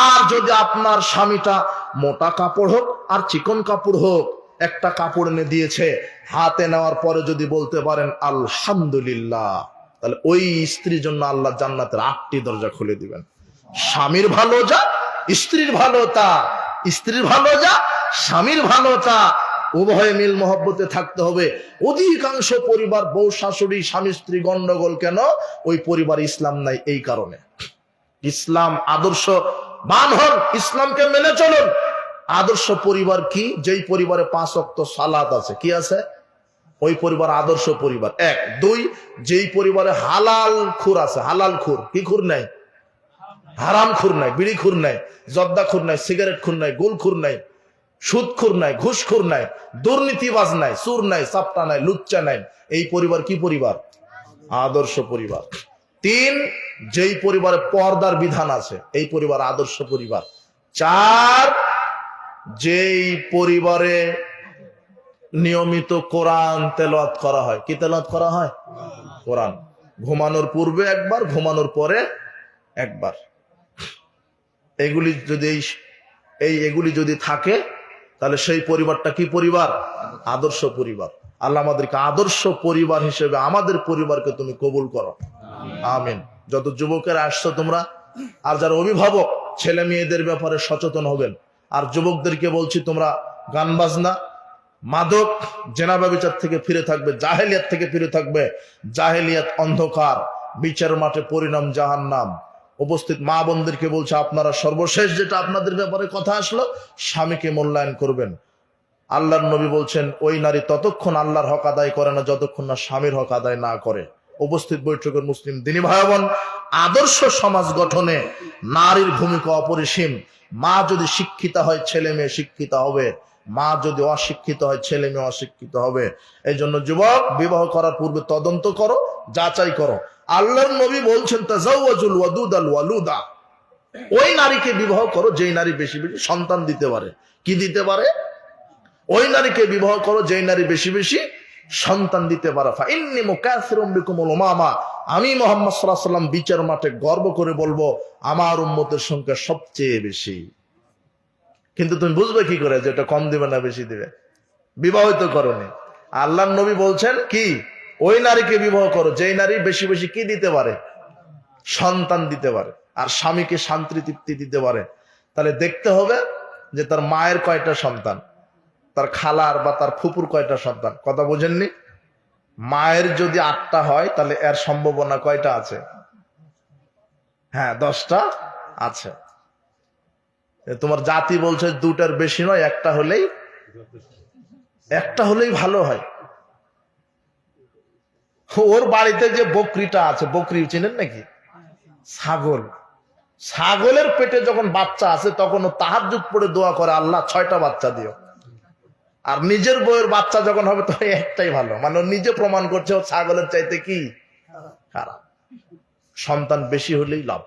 আর যদি আপনার স্বামীটা মোটা কাপড় হোক আর চিকন কাপড় হোক, একটা কাপড় এনে দিয়েছে, হাতে নেওয়ার পরে যদি বলতে পারেন আলহামদুলিল্লাহ, তাহলে ওই স্ত্রীর জন্য আল্লাহ জান্নাতের 8টি দরজা খুলে দিবেন। স্বামীর ভালো যা, স্ত্রীর ভালো তা। স্ত্রীর ভালো যা, স্বামীর ভালো তা। উভয়ে মিল মহব্বতে থাকতে হবে। অধিকাংশ পরিবার বউ শাশুড়ি স্বামী স্ত্রী গন্ডগোল কেন? ওই পরিবার ইসলাম নাই। এই কারণে ইসলাম আদর্শ বান হন, ইসলামকে মেনে চলুন। আদর্শ পরিবার কি? যেই পরিবারে 5 ওয়াক্ত সালাত আছে। কি আছে? ওই পরিবার আদর্শ পরিবার। 1 2, যেই পরিবারে হালাল খুর আছে। হালাল খুর কি খুর নাই? হারাম খুর নাই, বিড়ি খুর নাই, জর্দা খুর নাই, সিগারেট খুর নাই, গোল খুর নাই, সুদ খুর নাই, ঘুষ খুর নাই, দুর্নীতিবাজ নাই, সুর নাই, চাপটা নাই, লুচ্চা নাই। এই পরিবার কি পরিবার? আদর্শ পরিবার। 3, যেই পরিবারে পর্দার বিধান আছে, এই পরিবার আদর্শ পরিবার। 4, যেই পরিবারে নিয়মিত কোরআন তেলাওয়াত করা হয়। কি তেলাওয়াত করা হয়? কোরআন। ঘুমানোর পূর্বে একবার, ঘুমানোর পরে একবার। এগুলি যদি থাকে, তাহলে সেই পরিবারটা কি পরিবার? আদর্শ পরিবার। আল্লাহ আমাদেরকে আদর্শ পরিবার হিসেবে আমাদের পরিবারকে তুমি কবুল করো, আমিন। যত যুবকেরা আসছো তোমরা, আর যারা অভিভাবক, ছেলে মেয়েদের ব্যাপারে সচেতন হবেন। আর যুবকদেরকে বলছি, তোমরা গান বাজনা, মাদক, জেনা ব্যভিচার থেকে ফিরে থাকবে, জাহেলিয়াত থেকে ফিরে থাকবে। জাহেলিয়াত অন্ধকার, বিচার মাঠে পরিণাম জাহান্নাম। উপস্থিত মা বোনদেরকে বলছে, আপনারা সর্বশেষ যেটা আপনাদের ব্যাপারে কথা আসলো, স্বামীকে মূল্যায়ন করবেন। আল্লাহর নবী বলছেন, ওই নারী ততক্ষণ আল্লাহর হক আদায় করে না যতক্ষণ না স্বামীর হক আদায় না করে। উপস্থিত বৈঠকের মুসলিম দিনী ভাই বোন, আদর্শ সমাজ গঠনে নারীর ভূমিকা অপরিসীম। মা যদি শিক্ষিতা হয়, ছেলে মেয়ে শিক্ষিত হবে। মা যদি অশিক্ষিত হয়, ছেলে মেয়ে অশিক্ষিত হবে। এই জন্য যুবক, বিবাহ করার পূর্বে তদন্ত করো, যাচাই করো। আল্লাহর নবী বলছেন, তাজাওয়াজুল ওয়াদুদ আল ওয়ালুদা। ওই নারীকে বিবাহ করো যেই নারী বেশি বেশি সন্তান দিতে পারে। কি দিতে পারে? ওই নারীকে বিবাহ করো যেই নারী বেশি বেশি সন্তান দিতে পারে। ফাইন্নী মুকাসিরুম বিকুমুল উমামা। আমি মুহাম্মদ সাল্লাল্লাহু আলাইহি ওয়াসাল্লাম বিচার মাঠে গর্ব করে বলবো, আমার উম্মতের সংখ্যা সবচেয়ে বেশি। কিন্তু তুমি বুঝবে কি করে যে এটা কম দিবে না বেশি দিবে? বিবাহিত করনি। আল্লাহর নবী বলছেন কি? ওই নারীকে বিবাহ করো যেই নারী বেশি বেশি কি দিতে পারে? সন্তান দিতে পারে, আর স্বামীকে শান্তি তৃপ্তি দিতে পারে। তাহলে দেখতে হবে যে তার মায়ের কয়টা সন্তান, তার খালার বা তার ফুপুর কয়টা সন্তান। কথা বোঝেননি? মায়ের যদি 8টা হয়, তাহলে এর সম্ভাবনা কয়টা আছে? হ্যাঁ, 10টা আছে। তোমার জাতি বলছে 2টার বেশি নয়, একটা হলেই ভালো হয়। ওর বাড়িতে যে বকরিটা আছে, বকরি চিনেন নাকি? ছাগল। ছাগলের পেটে যখন বাচ্চা আছে, তখন ও তাহাজ্জুদ পড়ে দোয়া করে, আল্লাহ 6টা বাচ্চা দিও। আর নিজের বউয়ের বাচ্চা যখন হবে, তো একটাই ভালো। মানে ও নিজে প্রমাণ করছে ও ছাগলের চাইতে কি খারাপ। সন্তান বেশি হলেই লাভ।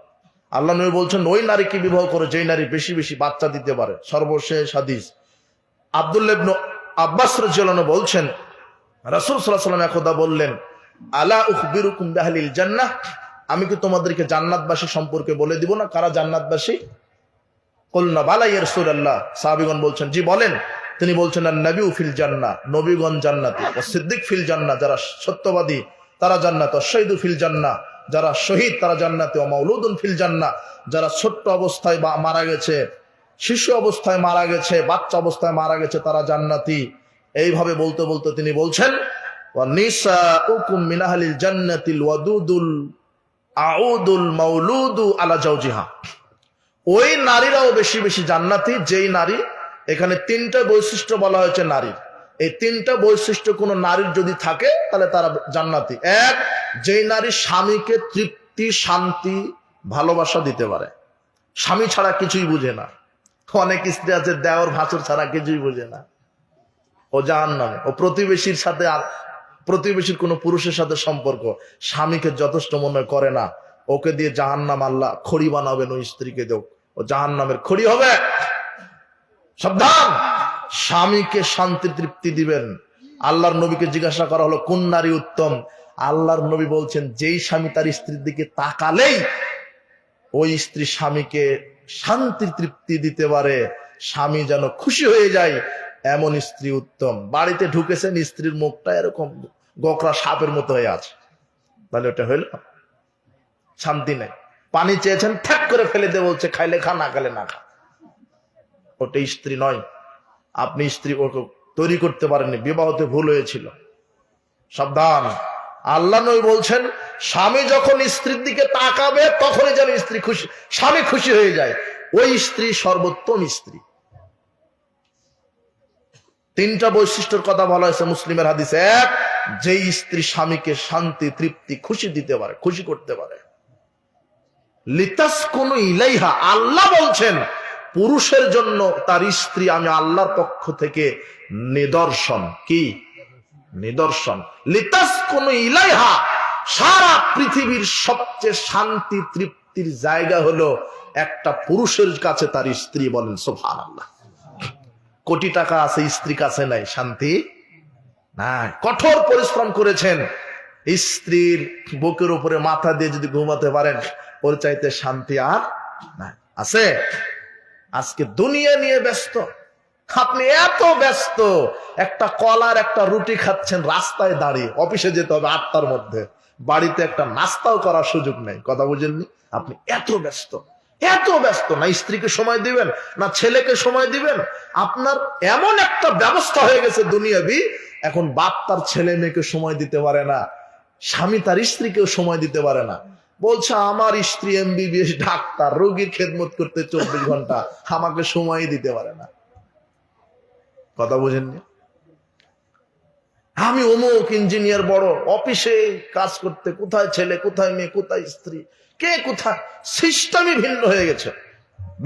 আল্লাহ নবী বলছেন, ওই নারীকে বিবাহ করে যেই নারী বেশি বেশি বাচ্চা দিতে পারে। সর্বশেষ হাদিস, আব্দুল্লাহ ইবনে আব্বাস রাদিয়াল্লাহু আনহু বলছেন, রাসূল সাল্লাল্লাহু আলাইহি ওয়াসাল্লাম একদা বললেন, আলা উখবিরুকুম বিআহলিল জান্নাহ। আমি কি তোমাদেরকে জান্নাতবাসী সম্পর্কে বলে দিব না? কারা জান্নাতবাসী? কুলনা বালা ইয়া রাসূলুল্লাহ। সাহাবীগণ বলছেন, জি বলেন। তিনি বলছেন নবী ফিল জান্নাহ, নবীগণ জান্নাতি, ও সিদ্দিক ফিল জান্নাহ, যারা সত্যবাদী তারা জান্নাত, ও শহীদু ফিল জান্নাহ, যারা শহীদ তারা জান্নাতি, ও মাউলুদুন ফিল জান্নাহ, যারা ছোট্ট অবস্থায় বা মারা গেছে, শিশু অবস্থায় মারা গেছে, বাচ্চা অবস্থায় মারা গেছে, তারা জান্নাতি। এইভাবে বলতে বলতে তিনি বলছেন ওয়া নিসাউকুম মিন আহলিল জান্নাতিল ওয়াদুদুল আউদুল মাউলুদু আলা জাওজিহা। ওই নারীরাও বেশি বেশি জান্নাতি যেই নারী, এখানে তিনটা বৈশিষ্ট্য বলা হয়েছে নারীর, এই তিনটা বৈশিষ্ট্য কোন নারীর যদি থাকে তাহলে তারা জান্নাতি। এক, যেই নারী স্বামীকে তৃপ্তি, শান্তি, ভালোবাসা দিতে পারে, স্বামী ছাড়া কিছুই বুঝে না। অনেক স্ত্রী আছে দেওর ভাসুর ছাড়া কিছুই বুঝে না, ও জাহান্নামে। ও প্রতিবেশীর সাথে, প্রতিবেশীর কোন পুরুষের সাথে সম্পর্ক স্বামীকে যথেষ্ট মনে করে না, ওকে দিয়ে জাহান্নাম আল্লাহ খড়ি বানাবেন, ওই স্ত্রীকে দেও, ও জাহান্নামের খড়ি হবে। সাবধান, স্বামীকে শান্তি তৃপ্তি দিবেন। আল্লাহর নবীকে জিজ্ঞাসা করা হলো কোন নারী উত্তম, আল্লাহর নবী বলছেন যেই স্বামী তার স্ত্রীর দিকে তাকালেই ওই স্ত্রী স্বামীকে শান্তি তৃপ্তি দিতে পারে, স্বামী যেন খুশি হয়ে যায়, এমন স্ত্রী উত্তম। বাড়িতে ঢুকেছেন, স্ত্রীর মুখটা এরকম গোকরা সাপের মতো হয়ে আছে, তাহলে ওটা হইল শান্তি নেই। পানি চেয়েছেন, ঠ্যাক করে ফেলে দিয়ে বলছে খাইলে খা, না খাইলে না খা, ওটা স্ত্রী নয়। আপনি স্ত্রী ওকে তৈরি করতে পারেননি, বিবাহতে ভুল হয়েছিল। সাবধান, আল্লাহ নবী বলছেন স্বামী যখন স্ত্রীর দিকে তাকাবে তখনই যেন স্ত্রী খুশি, স্বামী খুশি হয়ে যায়, ওই স্ত্রী সর্বোত্তম স্ত্রী। তিনটা বৈশিষ্ট্যের কথা বলা হয়েছে মুসলিমের হাদিসে। এক, যেই স্ত্রী স্বামীকে শান্তি তৃপ্তি খুশি দিতে পারে, খুশি করতে পারে। লিতাসকুনু ইলাইহা, আল্লাহ বলছেন পুরুষের জন্য তার স্ত্রী আমি আল্লাহর পক্ষ থেকে নিদর্শন। কি নিদর্শন? লিতাসকুনু ইলাইহা, সারা পৃথিবীর সবচেয়ে শান্তি তৃপ্তির জায়গা হলো একটা পুরুষের কাছে তার স্ত্রী। বলেন সুবহানাল্লাহ। কোটি টাকা আছে, স্ত্রী কাছে নাই, শান্তি নাই। কঠোর পরিশ্রম করেছেন, স্ত্রীর বুকের উপরে মাথা দিয়ে যদি ঘুমাতে পারেন, ওর চাইতে শান্তি আর নাই। আছে? আজকে দুনিয়া নিয়ে ব্যস্ত, আপনি এত ব্যস্ত, একটা কলার একটা রুটি খাচ্ছেন রাস্তায় দাঁড়িয়ে, অফিসে যেতে হবে 8টার মধ্যে, বাড়িতে একটা নাস্তাও করার সুযোগ নেই। কথা বুঝেননি? আপনি এত ব্যস্ত, এত ব্যস্ত, না স্ত্রীকে সময় দিবেন, না ছেলেকে সময় দিবেন। আপনার এমন একটা ব্যবস্থা হয়ে গেছে দুনিয়াবি, এখন বাপ তার ছেলে মেয়েকে সময় দিতে পারে না, স্বামী তার স্ত্রীকেও সময় দিতে পারে না। বলছে আমার স্ত্রী এমবিবিএস ডাক্তার, রোগীর খেদমত করতে 24 ঘন্টা, আমাকে সময় দিতে পারে না। কথা বুঝেননি? আমি অমুক ইঞ্জিনিয়ার, বড় অফিসে কাজ করতে, কোথায় ছেলে, কোথায় মেয়ে, কোথায় স্ত্রী, কে কোথায়, সিস্টেমই ভিন্ন হয়ে গেছে।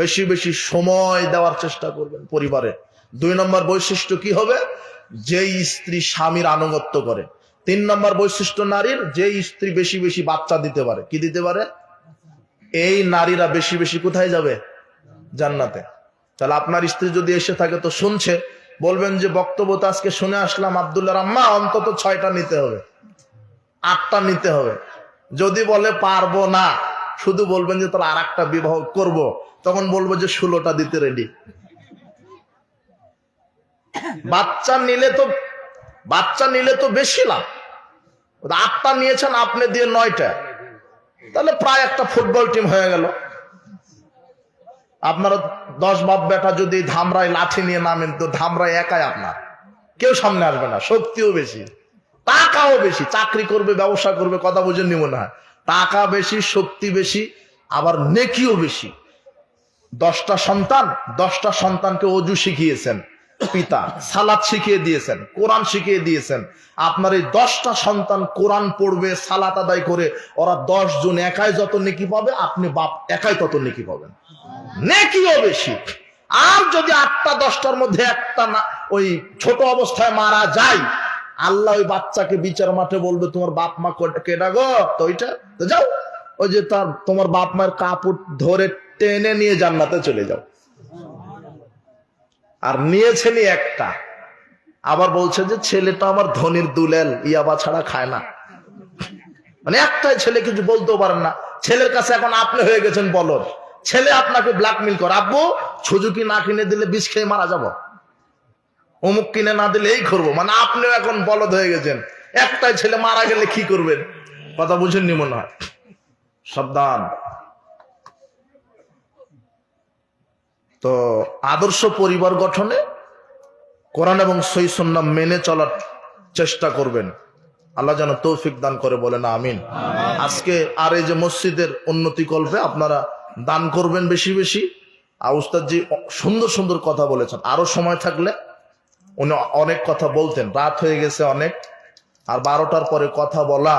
বেশি বেশি সময় দেওয়ার চেষ্টা করবেন পরিবারে। 2 নম্বর বৈশিষ্ট্য কি হবে? যেই স্ত্রী স্বামীর আনুগত্য করে। 3 নম্বর বৈশিষ্ট্য নারীর, যে স্ত্রী বেশি বেশি বাচ্চা দিতে পারে। কি দিতে পারে? এই নারীরা বেশি বেশি কোথায় যাবে? জান্নাতে। তাহলে আপনার স্ত্রী যদি এসে থাকে তো শুনছে, বলবেন যে বক্তব্য তো আজকে শুনে আসলাম আব্দুল্লাহর আম্মা, অন্তত 6টা নিতে হবে, 8টা নিতে হবে। যদি বলে পারবো না, শুধু বলবেন যে তাহলে আর একটা বিবাহ করব, তখন বলবো যে 16টা দিতে রেডি। বাচ্চা নিলে তো বেশি লাভ। 8টা নিয়েছেন আপনি দিয়ে 9টা, তাহলে প্রায় একটা ফুটবল টিম হয়ে গেল। আপনারা 10 বাপ বেটা যদি ধামরায় লাঠি নিয়ে নামেন, তো ধামরায় একাই আপনার, কেউ সামনে আসবে না। শক্তিও বেশি, টাকাও বেশি, চাকরি করবে, ব্যবসা করবে। কথা বুঝেননি মনে হয়? টাকা বেশি, শক্তি বেশি, আবার নেকিও বেশি। 10টা সন্তান, 10টা সন্তানকে অজু শিখিয়েছেন পিতা, সালাত শিখিয়ে দিয়েছেন, কোরআন শিখিয়ে দিয়েছেন। আপনার এই 10টা সন্তান কোরআন পড়বে, সালাত আদায় করে, ওরা 10 জন একাই যত নেকি পাবে, আপনি বাপ একাই তত নেকি পাবেন, নেকিও বেশি। আর যদি 8টা 10টার মধ্যে একটা না ওই ছোট অবস্থায় মারা যায়, আল্লাহ ওই বাচ্চাকে বিচার মাঠে বলবে তোমার বাপ মা কেডা গো, তো ওইটা তো যাও, ওই যে তোমার বাপ মায়ের কাপড় ধরে টেনে নিয়ে জান্নাতে চলে যাও। আর নিয়েছেনই একটা, আবার বলছে যে ছেলেটা আমার ধনির দুলেল, ইয়াবা ছাড়া খায় না। মানে একটাই ছেলে, কিছু বলতেও পারেন না। ছেলের কাছে এখন আপনি হয়ে গেছেন বলদ। ছেলে আপনাকে ব্ল্যাকমেইল করে, আব্বু সুজুকি না কিনে দিলে বিষ খেয়ে মারা যাব। অমুক কিনে না দিলে এই করবো, মানে আপনিও এখন বলদ হয়ে গেছেন। একটাই ছেলে মারা গেলে কি করবেন? কথা বুঝেননি মনে হয়। সাবধান। তো আদর্শ পরিবার গঠনে কোরআন এবং সহিহ সুন্নাহ মেনে চলার চেষ্টা করবেন। আল্লাহ যেন তৌফিক দান করে, বলেন আমিন। আজকে আর এই যে মসজিদের উন্নতি কল্পে আপনারা দান করবেন বেশি বেশি। আর উস্তাদজি সুন্দর সুন্দর কথা বলেছেন, আরো সময় থাকলে উনি অনেক কথা বলতেন। রাত হয়ে গেছে অনেক, আর 12টার পরে কথা বলা,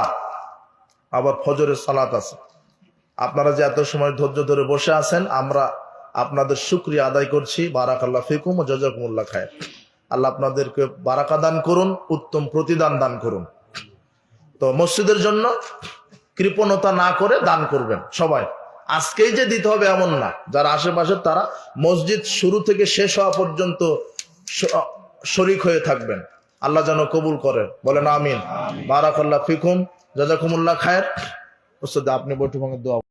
আবার ফজরের সালাত আছে। আপনারা যে এত সময় ধৈর্য ধরে বসে আছেন, আমরা আপনাদের শুকরিয়া আদায় করছি। বারাকাল্লাহ ফিকুম ও জাযাকুমুল্লাহ খায়র। আল্লাহ আপনাদেরকে বারাকা দান করুন, উত্তম প্রতিদান দান করুন। তো মসজিদের জন্য কৃপণতা না করে দান করবেন সবাই। আজকেই যে দিতে হবে এমন না, যারা আশেপাশে তারা মসজিদ শুরু থেকে শেষ হওয়া পর্যন্ত শরীক হয়ে থাকবেন। আল্লাহ যেন কবুল করেন, বলেন আমিন। বারাকাল্লাহ ফিকুম, জাযাকুমুল্লাহ খায়র। ওস্তাদ আপনি বৈঠক দোয়া